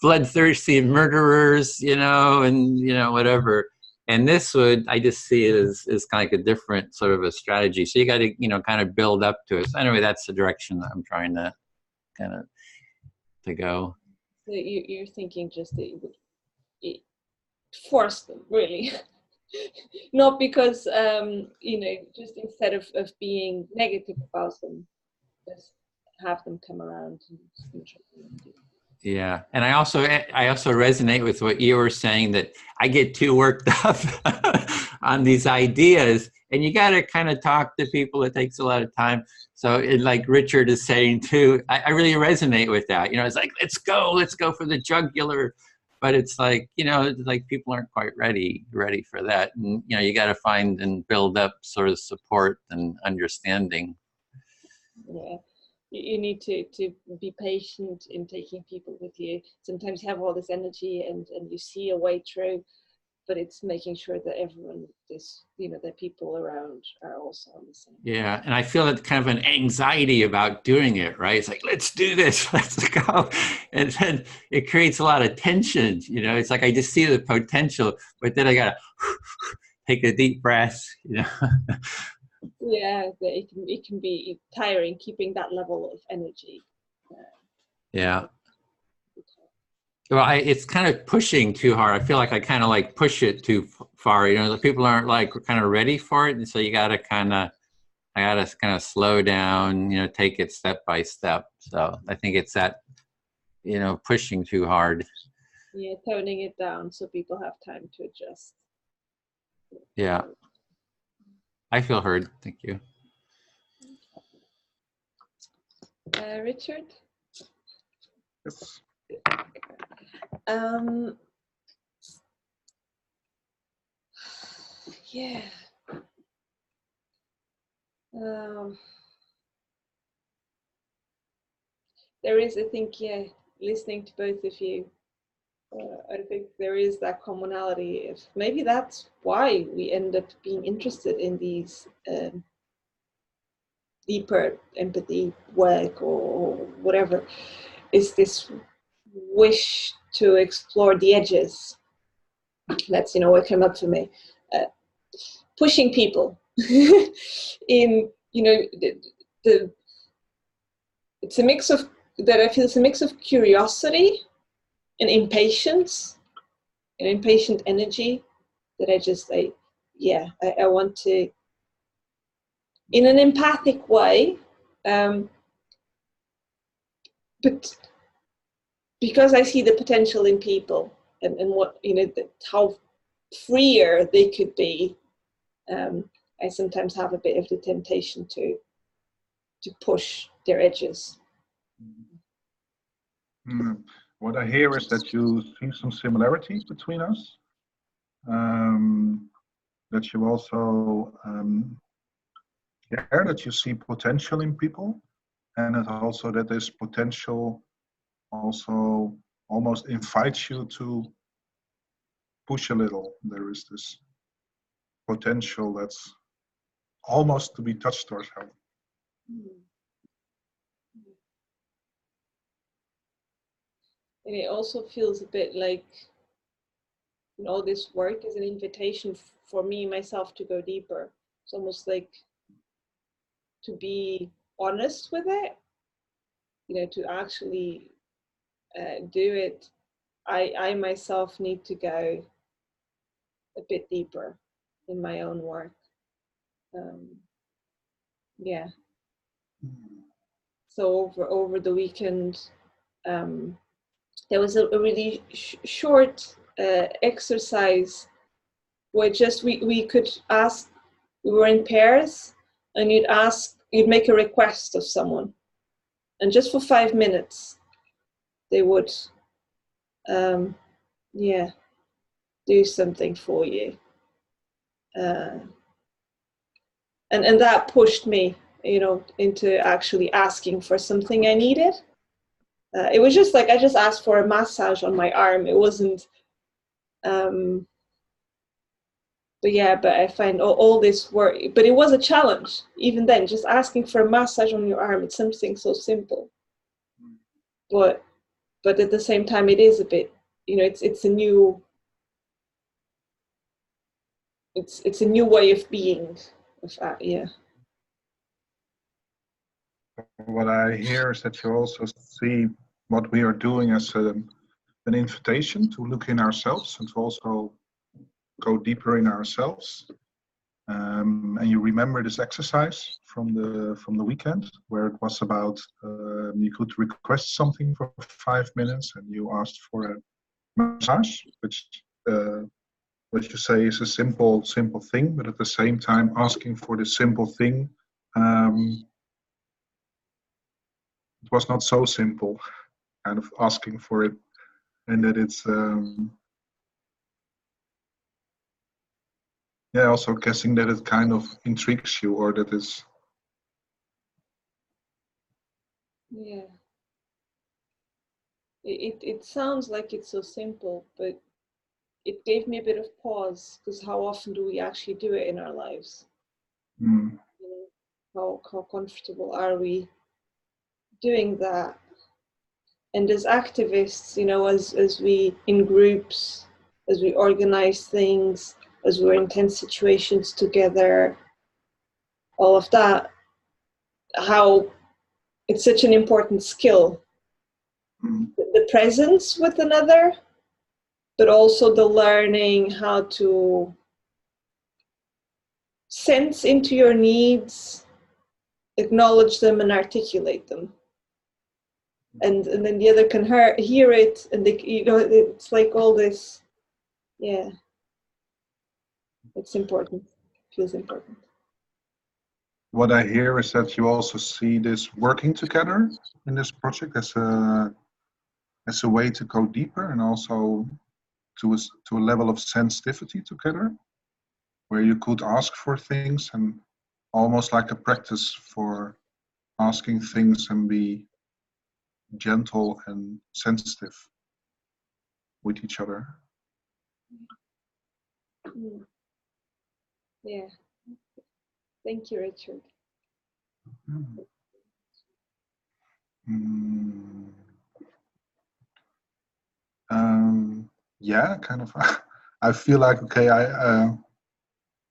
bloodthirsty murderers, you know, and, you know, whatever. And this would, I just see it as kind of like a different sort of a strategy. So you got to, you know, kind of build up to it. So anyway, that's the direction that I'm trying to kind of to go. So you're thinking just that you would force them, really. Not because, you know, just instead of being negative about them, just have them come around and try to do. Yeah, and I also resonate with what you were saying, that I get too worked up on these ideas, and you got to kind of talk to people. It takes a lot of time. So, like Richard is saying too, I really resonate with that. You know, it's like let's go for the jugular, but it's like, you know, it's like people aren't quite ready for that, and you know, you got to find and build up sort of support and understanding. Yeah. You need to be patient in taking people with you. Sometimes you have all this energy and you see a way through, but it's making sure that everyone is, you know, the people around are also on the same. Yeah, and I feel that kind of an anxiety about doing it, right? It's like, let's do this, let's go. And then it creates a lot of tension, you know? It's like, I just see the potential, but then I gotta take a deep breath, you know? Yeah, it can be tiring keeping that level of energy. Yeah. Well, it's kind of pushing too hard. I feel like I kind of like push it too far. You know, the people aren't like kind of ready for it, and so I gotta kind of slow down. You know, take it step by step. So I think it's that, you know, pushing too hard. Yeah, toning it down so people have time to adjust. Yeah, I feel heard. Thank you. Richard? Yes. Yeah. There is, I think, yeah, listening to both of you, I think there is that commonality. If maybe that's why we end up being interested in these deeper empathy work or whatever, is this wish to explore the edges. That's, you know, what came up for me. Pushing people in, you know, it's a mix of, that I feel it's a mix of curiosity and impatience, and impatient energy that I want to, in an empathic way, but because I see the potential in people and what, you know, how freer they could be, I sometimes have a bit of the temptation to push their edges. What I hear is that you see some similarity between us. That you also, that you see potential in people, and that also that this potential also almost invites you to push a little. There is this potential that's almost to be touched or so. And it also feels a bit like, you know, this work is an invitation for me, myself, to go deeper. It's almost like to be honest with it, you know, to actually do it. I myself need to go a bit deeper in my own work. Yeah. So over the weekend, there was a really short exercise where just we could ask, we were in pairs, and you'd make a request of someone, and just for 5 minutes they would do something for you, and that pushed me, you know, into actually asking for something I needed. It was just like I just asked for a massage on my arm. It wasn't but I find all this work, but it was a challenge even then, just asking for a massage on your arm. It's something so simple, but at the same time it is a bit, you know, it's a new way of being. What I hear is that you also see what we are doing as an invitation to look in ourselves and to also go deeper in ourselves. And and you remember this exercise from the weekend where it was about you could request something for 5 minutes and you asked for a massage, which what you say is a simple thing, but at the same time asking for this simple thing, it was not so simple, kind of asking for it, and that it's yeah, also guessing that it kind of intrigues you, or that is Yeah. It sounds like it's so simple, but it gave me a bit of pause, because how often do we actually do it in our lives? mm, You know, how comfortable are we doing that? And as activists, you know, as we in groups, as we organize things, as we're in tense situations together, all of that, how it's such an important skill. The presence with another, but also the learning how to sense into your needs, acknowledge them and articulate them. And then the other can hear it, and they, you know, it's like all this, yeah. It's important, feels important. what I hear is that you also see this working together in this project as a way to go deeper, and also to a level of sensitivity together, where you could ask for things, and almost like a practice for asking things and be gentle and sensitive with each other. Yeah. Thank you, Richard. Yeah, kind of. I feel like, okay,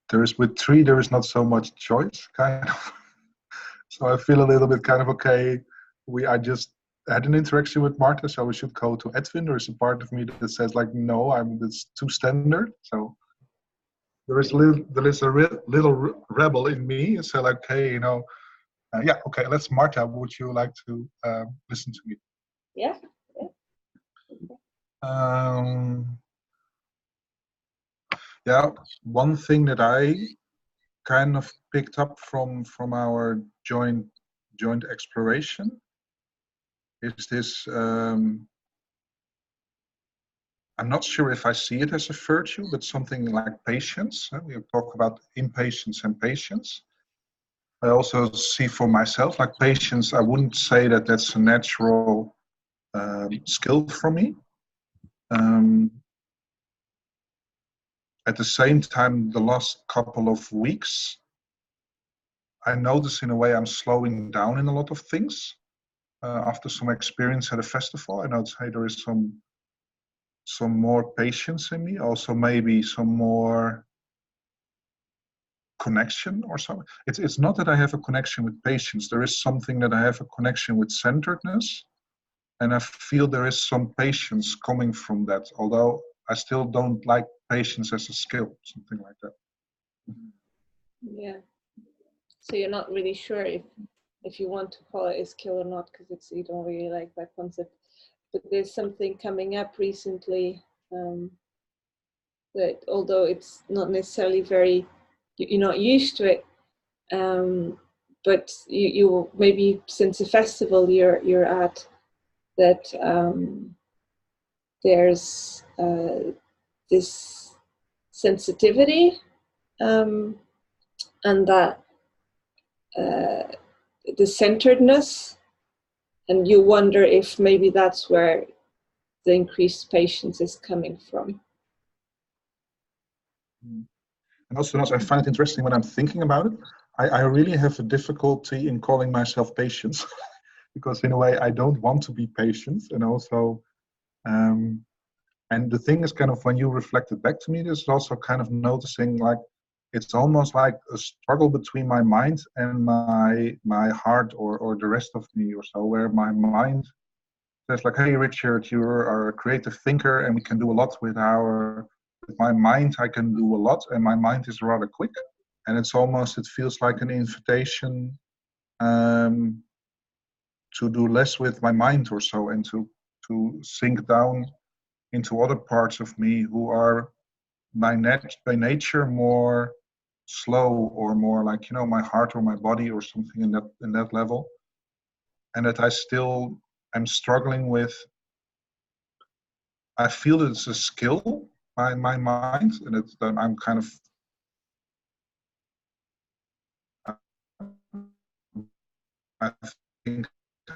there is with 3 there is not so much choice, kind of. So I feel a little bit kind of, okay, I just had an interaction with Marta, so we should go to Edwin. There is a part of me that says like, no, it's too standard. So there is a little rebel in me and say like, okay, you know, yeah, okay, let's Marta. Would you like to listen to me? Yeah. Yeah, one thing that I kind of picked up from our joint exploration is this. I'm not sure if I see it as a virtue, but something like patience. We talk about impatience and patience. I also see for myself like patience. I wouldn't say that that's a natural skill for me. At the same time, the last couple of weeks, I notice in a way I'm slowing down in a lot of things. After some experience at a festival, I notice, hey, there is some more patience in me. Also, maybe some more connection or something. It's not that I have a connection with patience. There is something that I have a connection with centeredness, and I feel there is some patience coming from that. Although I still don't like patience as a skill, something like that. Yeah. So you're not really sure if you want to call it a skill or not, because you don't really like that concept. But there's something coming up recently that, although it's not necessarily very, you're not used to it, but you maybe since a festival you're at, that there's this sensitivity and that the centeredness, and you wonder if maybe that's where the increased patience is coming from. And also, I find it interesting when I'm thinking about it. I really have a difficulty in calling myself patient because in a way I don't want to be patient, and also and the thing is kind of when you reflect it back to me, there's also kind of noticing like it's almost like a struggle between my mind and my heart or the rest of me or so, where my mind says like, hey Richard, you are a creative thinker and we can do a lot with my mind. I can do a lot, and my mind is rather quick. and it feels like an invitation to do less with my mind or so, and to sink down into other parts of me who are by nature more slow, or more like, you know, my heart or my body or something in that level, and that I still am struggling with. I feel that it's a skill by my mind, and that I'm kind of I think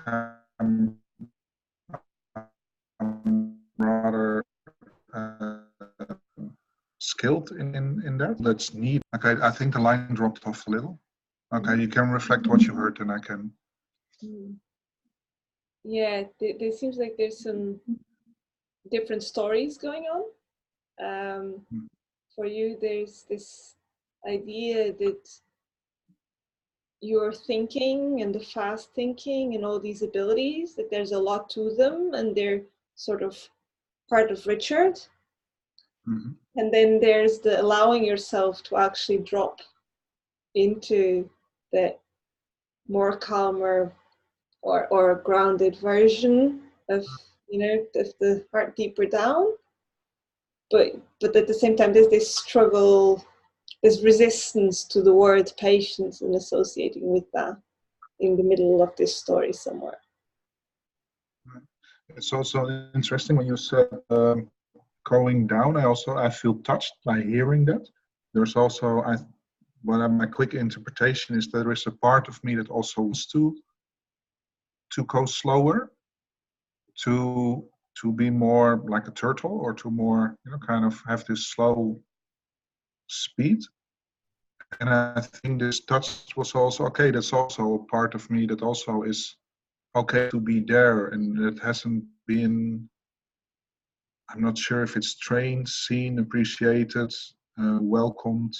I'm rather skilled in that. That's neat. Okay, I think the line dropped off a little. Okay, you can reflect what you heard, and I can. Yeah, there seems like there's some different stories going on. For you, there's this idea that your thinking and the fast thinking and all these abilities, that there's a lot to them, and they're sort of part of Richard. And then there's the allowing yourself to actually drop into the more calmer or grounded version of, you know, of the heart deeper down. But at the same time, there's this struggle, this resistance to the word patience, and associating with that in the middle of this story somewhere. It's also interesting when you said going down. I feel touched by hearing that. There's also, my quick interpretation is that there is a part of me that also wants to go slower, to be more like a turtle, or to more, you know, kind of have this slow speed. And I think this touch was also okay. That's also a part of me that also is okay to be there, and it hasn't been. I'm not sure if it's trained, seen, appreciated, welcomed,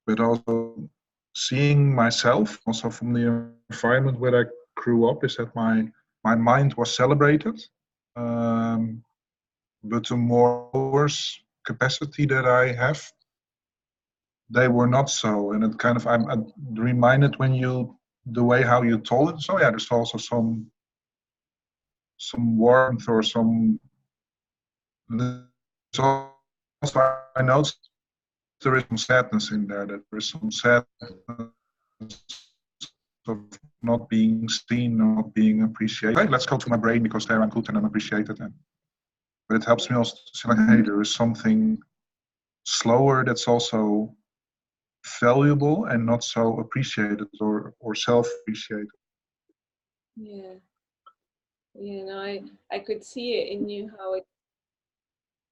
but also seeing myself also from the environment where I grew up, is that my mind was celebrated, but the more capacity that I have, they were not so. And it kind of, I'm reminded when the way how you told it. So yeah, there's also some warmth, or some. So I noticed there is some sadness in there. That there is some sadness of not being seen, not being appreciated. Hey, let's go to my brain, because there I'm good and I'm appreciated. But it helps me also to say, like, hey, there is something slower that's also valuable and not so appreciated, or self-appreciated. Yeah. You know, I could see it in you, how it,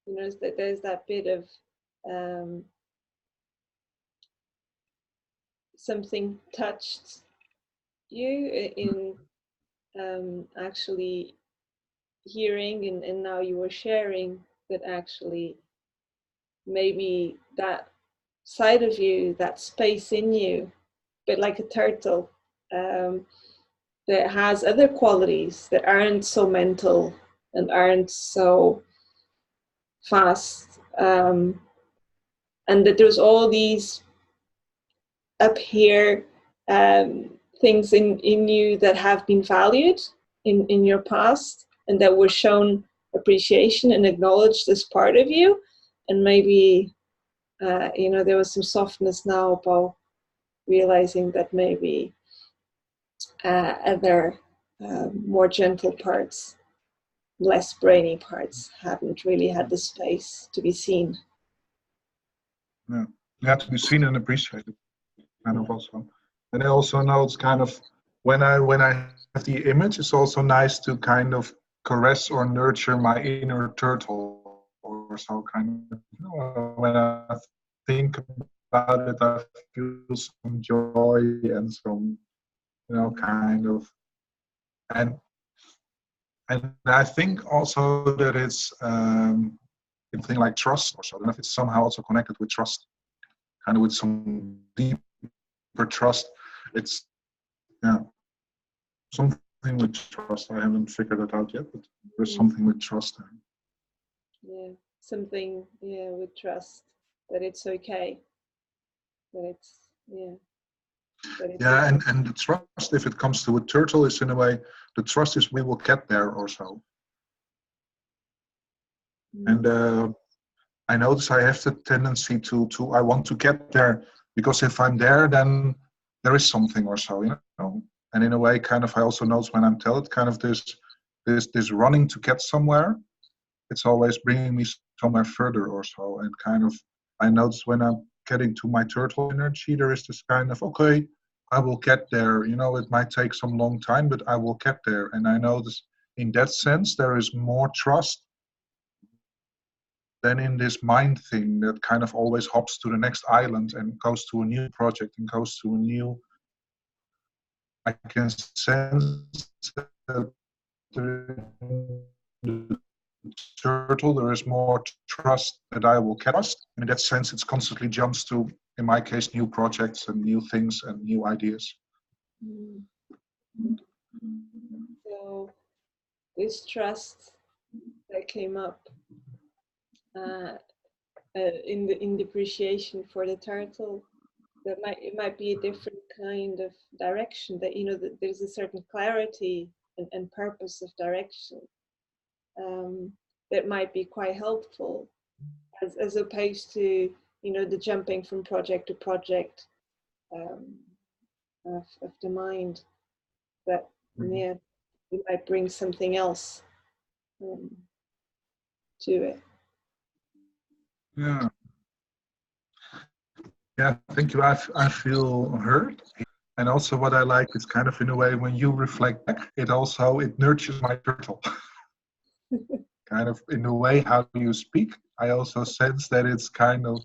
you know, that there's that bit of something touched you in actually hearing, and now you were sharing that actually maybe that side of you, that space in you, a bit like a turtle, that has other qualities that aren't so mental and aren't so fast, and that there's all these up here things in you that have been valued in your past, and that were shown appreciation and acknowledged as part of you. And maybe you know, there was some softness now about realizing that maybe other more gentle parts, less brainy parts, haven't really had the space to be seen. Yeah, you have to be seen and appreciated, kind of also. And I also know it's kind of, when I have the image, it's also nice to kind of caress or nurture my inner turtle, or so, kind of, you know, when I think about it, I feel some joy and some, you know, kind of, and I think also that it's something like trust, or so. I don't know if it's somehow also connected with trust, kind of with some deeper trust. It's, yeah, something with trust. I haven't figured that out yet, but there's something with trust there. Yeah, something, yeah, with trust, that it's okay. That it's, yeah. That it's Yeah, and the trust, if it comes to a turtle, is in a way, the trust is we will get there or so. And I notice I have the tendency to I want to get there, because if I'm there, then there is something or so, you know. And in a way, kind of, I also notice when I'm telling kind of this running to get somewhere, it's always bringing me somewhere further or so. And kind of, I notice when I'm getting to my turtle energy, there is this kind of, okay, I will get there. You know, it might take some long time, but I will get there. And I notice in that sense, there is more trust than in this mind thing that kind of always hops to the next island and goes to a new project and goes to a new. I can sense that the turtle there is more trust that I will get trust. And in that sense, it constantly jumps to, in my case, new projects and new things and new ideas. So this trust that came up in the appreciation for the turtle, that it might be a different kind of direction, that, you know, that there's a certain clarity and purpose of direction that might be quite helpful, as opposed to, you know, the jumping from project to project of the mind, that yeah, it might bring something else to it. Yeah. Yeah, thank you. I feel heard. And also what I like is kind of in a way when you reflect back, it nurtures my turtle. Kind of in the way how you speak, I also sense that it's kind of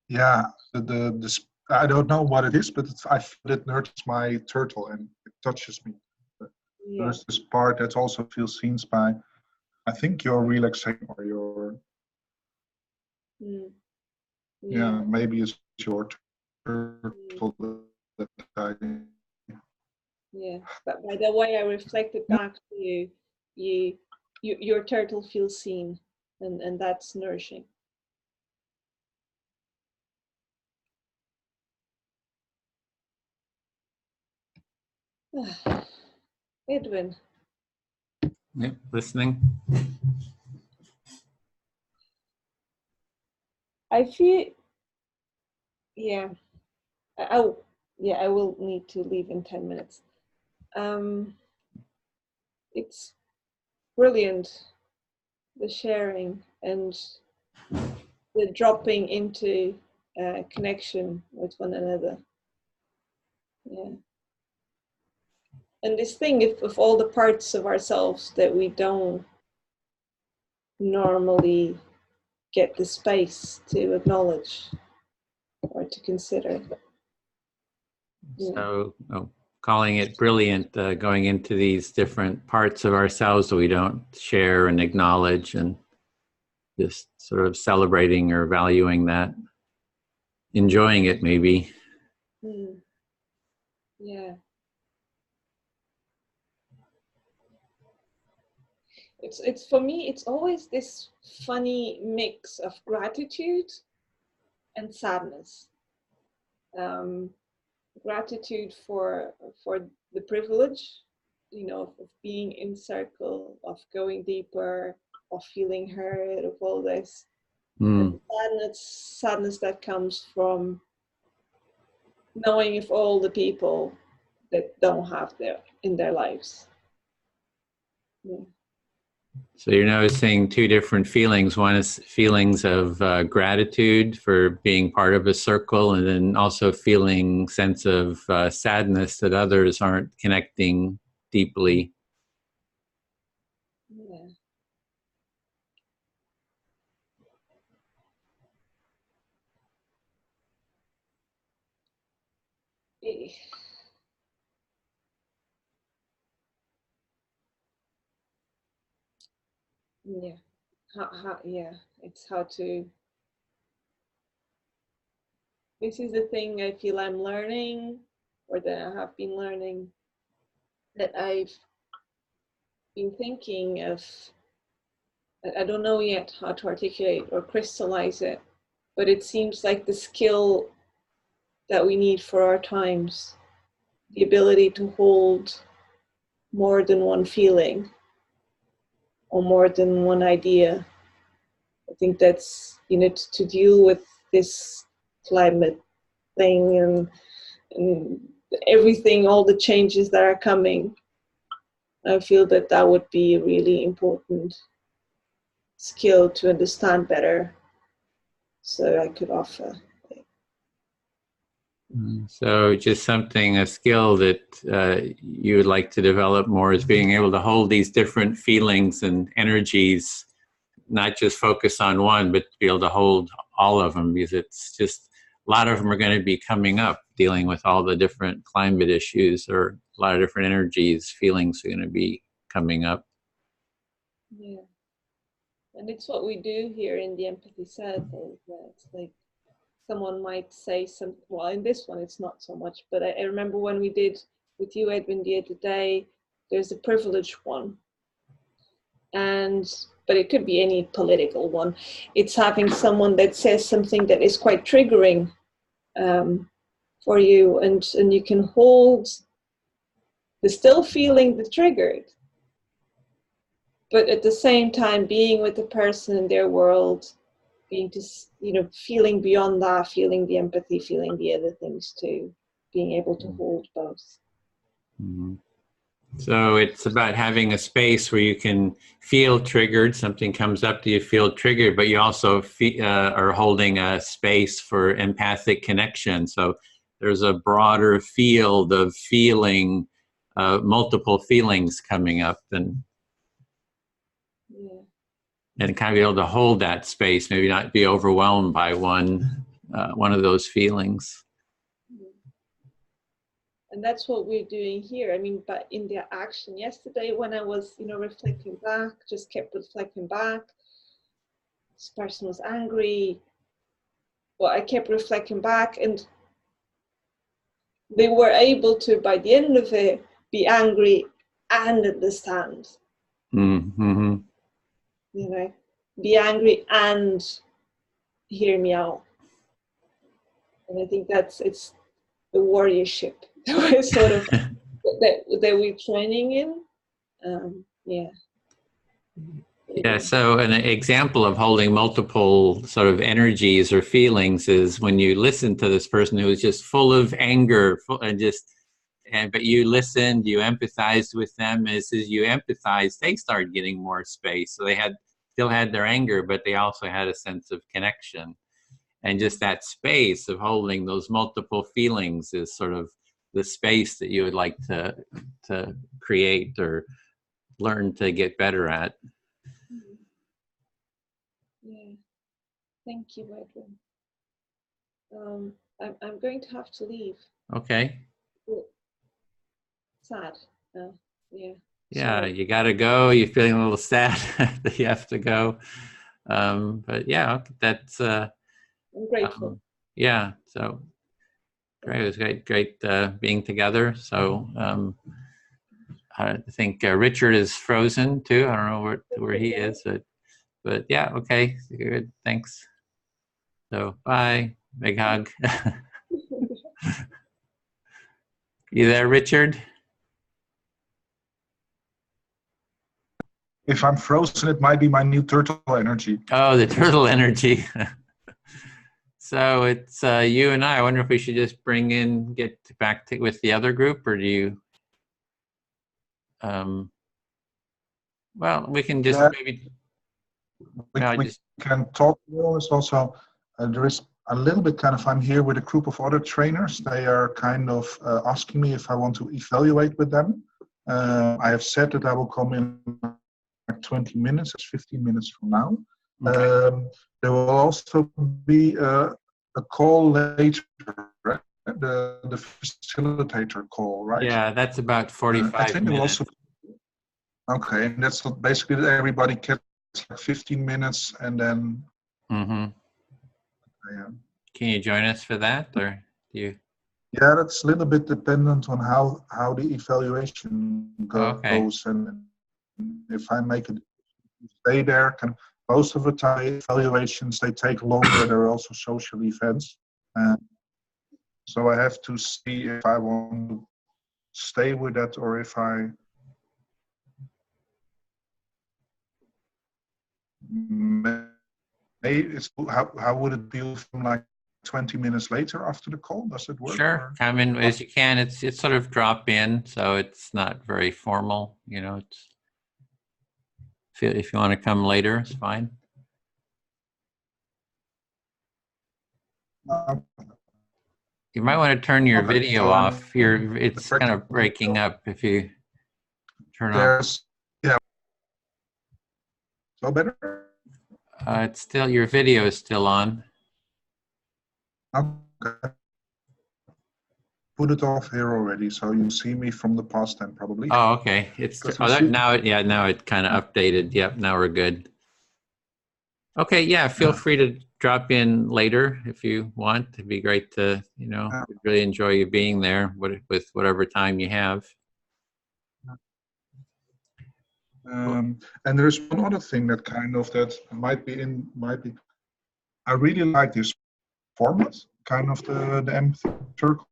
yeah, I don't know what it is, but I feel it nurtures my turtle and it touches me. Yeah. There's this part that also feels seen by, I think, your relaxation or your yeah, maybe it's your turtle that I. Yeah, but by the way I reflected back to you, your turtle feels seen, and that's nourishing. Edwin. Yep, listening. I feel, yeah, I will need to leave in 10 minutes. It's brilliant, the sharing and the dropping into connection with one another. Yeah. And this thing of all the parts of ourselves that we don't normally get the space to acknowledge or to consider. Yeah. So calling it brilliant, going into these different parts of ourselves that we don't share and acknowledge, and just sort of celebrating or valuing that, enjoying it maybe. Yeah. It's for me, it's always this funny mix of gratitude and sadness. Gratitude for the privilege, you know, of being in circle, of going deeper, of feeling heard, of all this. And sadness that comes from knowing of all the people that don't have that in their lives. Yeah. So you're noticing two different feelings. One is feelings of gratitude for being part of a circle, and then also feeling sense of sadness that others aren't connecting deeply. Yeah. Yeah. Yeah, it's how to. This is the thing I feel I'm learning, or that I have been learning, that I've been thinking of. I don't know yet how to articulate or crystallize it, but it seems like the skill that we need for our times, the ability to hold more than one feeling or more than one idea. I think that's, you know, to deal with this climate thing and everything, all the changes that are coming. I feel that that would be a really important skill to understand better, so I could offer. So just something, a skill that you would like to develop more is being able to hold these different feelings and energies, not just focus on one, but to be able to hold all of them, because it's just, a lot of them are going to be coming up, dealing with all the different climate issues, or a lot of different energies, feelings are going to be coming up. Yeah. And it's what we do here in the empathy circle. It's like someone might say some, well, in this one it's not so much, but I remember when we did with you, Edwin, the other day, there's a privileged one. But it could be any political one. It's having someone that says something that is quite triggering for you, and you can hold the still feeling the triggered, but at the same time being with the person in their world, being just, you know, feeling beyond that, feeling the empathy, feeling the other things too, being able to hold both. Mm-hmm. So it's about having a space where you can feel triggered, something comes up to you, feel triggered, but you also are holding a space for empathic connection. So there's a broader field of feeling, multiple feelings coming up, and kind of be able to hold that space, maybe not be overwhelmed by one of those feelings. And that's what we're doing here. I mean, but in their action yesterday, when I was, you know, reflecting back, just kept reflecting back. This person was angry. Well, I kept reflecting back, and they were able to, by the end of it, be angry and understand. Mm-hmm. You know, be angry and hear me out. And I think it's the warriorship that we're sort of that we're training in. Yeah, so an example of holding multiple sort of energies or feelings is when you listen to this person who is just full of anger, but you listened, you empathized with them. As you empathized, they started getting more space. So they still had their anger, but they also had a sense of connection. And just that space of holding those multiple feelings is sort of the space that you would like to create or learn to get better at. Yeah, thank you, Edwin. I'm going to have to leave. Okay. Sad. Yeah. Yeah, Sorry. you got to go. You're feeling a little sad that you have to go. But yeah, that's. I'm grateful. Yeah, so great. It was great being together. So I think Richard is frozen too. I don't know where he is, but yeah, okay, good. Thanks. So bye. Big hug. You there, Richard? If I'm frozen, it might be my new turtle energy. Oh, the turtle energy. So it's you and I. I wonder if we should just get back with the other group, or do you? Well, we can just maybe. We can talk. It's also there is a little bit kind of. I'm here with a group of other trainers. They are kind of asking me if I want to evaluate with them. I have said that I will come in like 20 minutes. It's 15 minutes from now. Okay. There will also be a call later, right? The facilitator call, right? Yeah, that's about 45 minutes. Also, okay, and that's basically that everybody gets like 15 minutes and then. Mm-hmm. Yeah. Can you join us for that, or do you? Yeah, that's a little bit dependent on how the evaluation goes, and if I make it stay there, most of the time, evaluations, they take longer. There are also social events. So I have to see if I want to stay with that or if I how would it feel from like 20 minutes later after the call? Does it work? Sure, or? come in as you can. It's sort of drop in, so it's not very formal. You know, it's if you want to come later, it's fine. You might want to turn your Okay, video so off. It's kind of breaking up if you turn off. Yeah. So better? It's still, your video is still on. Okay. Put it off here already, so you see me from the past then probably. Oh, okay. It's now it kind of updated. Yep, now we're good. Okay, yeah, feel free to drop in later if you want. It'd be great to, you know, really enjoy you being there with whatever time you have. And there's one other thing that might be I really like this format, kind of the empathy circle.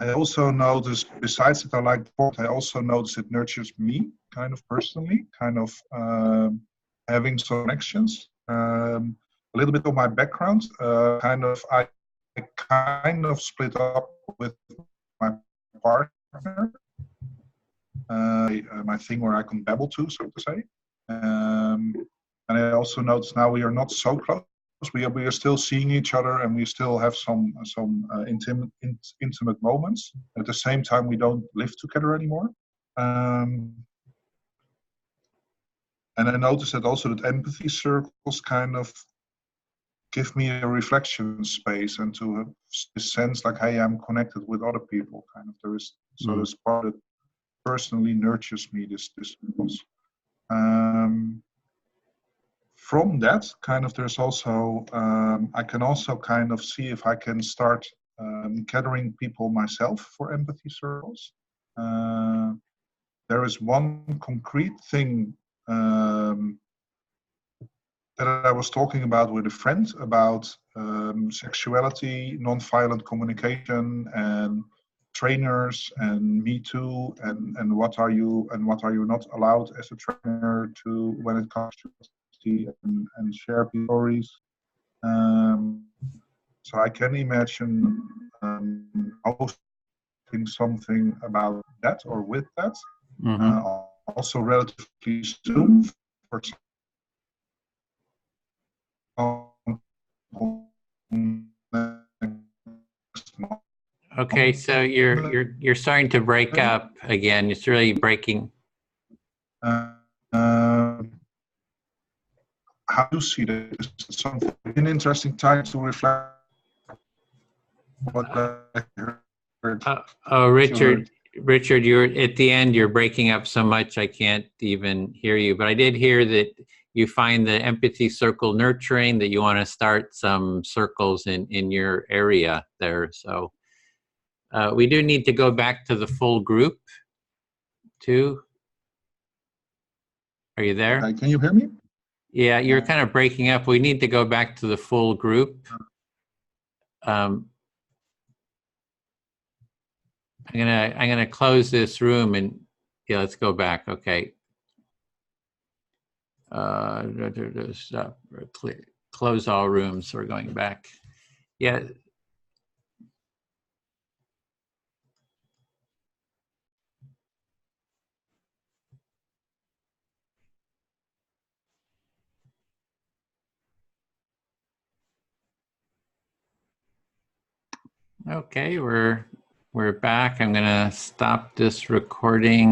I also notice, besides that I like the format, I also notice it nurtures me kind of personally, kind of having some connections. A little bit of my background, I kind of split up with my partner. My thing where I can babble to, so to say. And I also notice now we are not so close. We are still seeing each other, and we still have some intimate moments. At the same time, we don't live together anymore. And I noticed that also that empathy circles kind of give me a reflection space and to have this sense like, hey, I'm connected with other people. Kind of there's part that personally nurtures me. From that, kind of, there's also I can also kind of see if I can start gathering people myself for empathy circles. There is one concrete thing that I was talking about with a friend about sexuality, nonviolent communication, and trainers, and Me Too, and what are you not allowed as a trainer to when it comes to and share stories. So I can imagine hosting something about that or with that. Also relatively soon. For Okay, so you're starting to break up again. It's really breaking. How do you see this? Something an interesting time to reflect. What I heard. Richard, you're at the end. You're breaking up so much I can't even hear you. But I did hear that you find the empathy circle nurturing. That you want to start some circles in your area there. So we do need to go back to the full group too. Are you there? Okay, can you hear me? Yeah, you're kind of breaking up. We need to go back to the full group. I'm gonna close this room and yeah, let's go back. Okay. Stop. Close all rooms. We're going back. Yeah. Okay, we're back. I'm gonna stop this recording.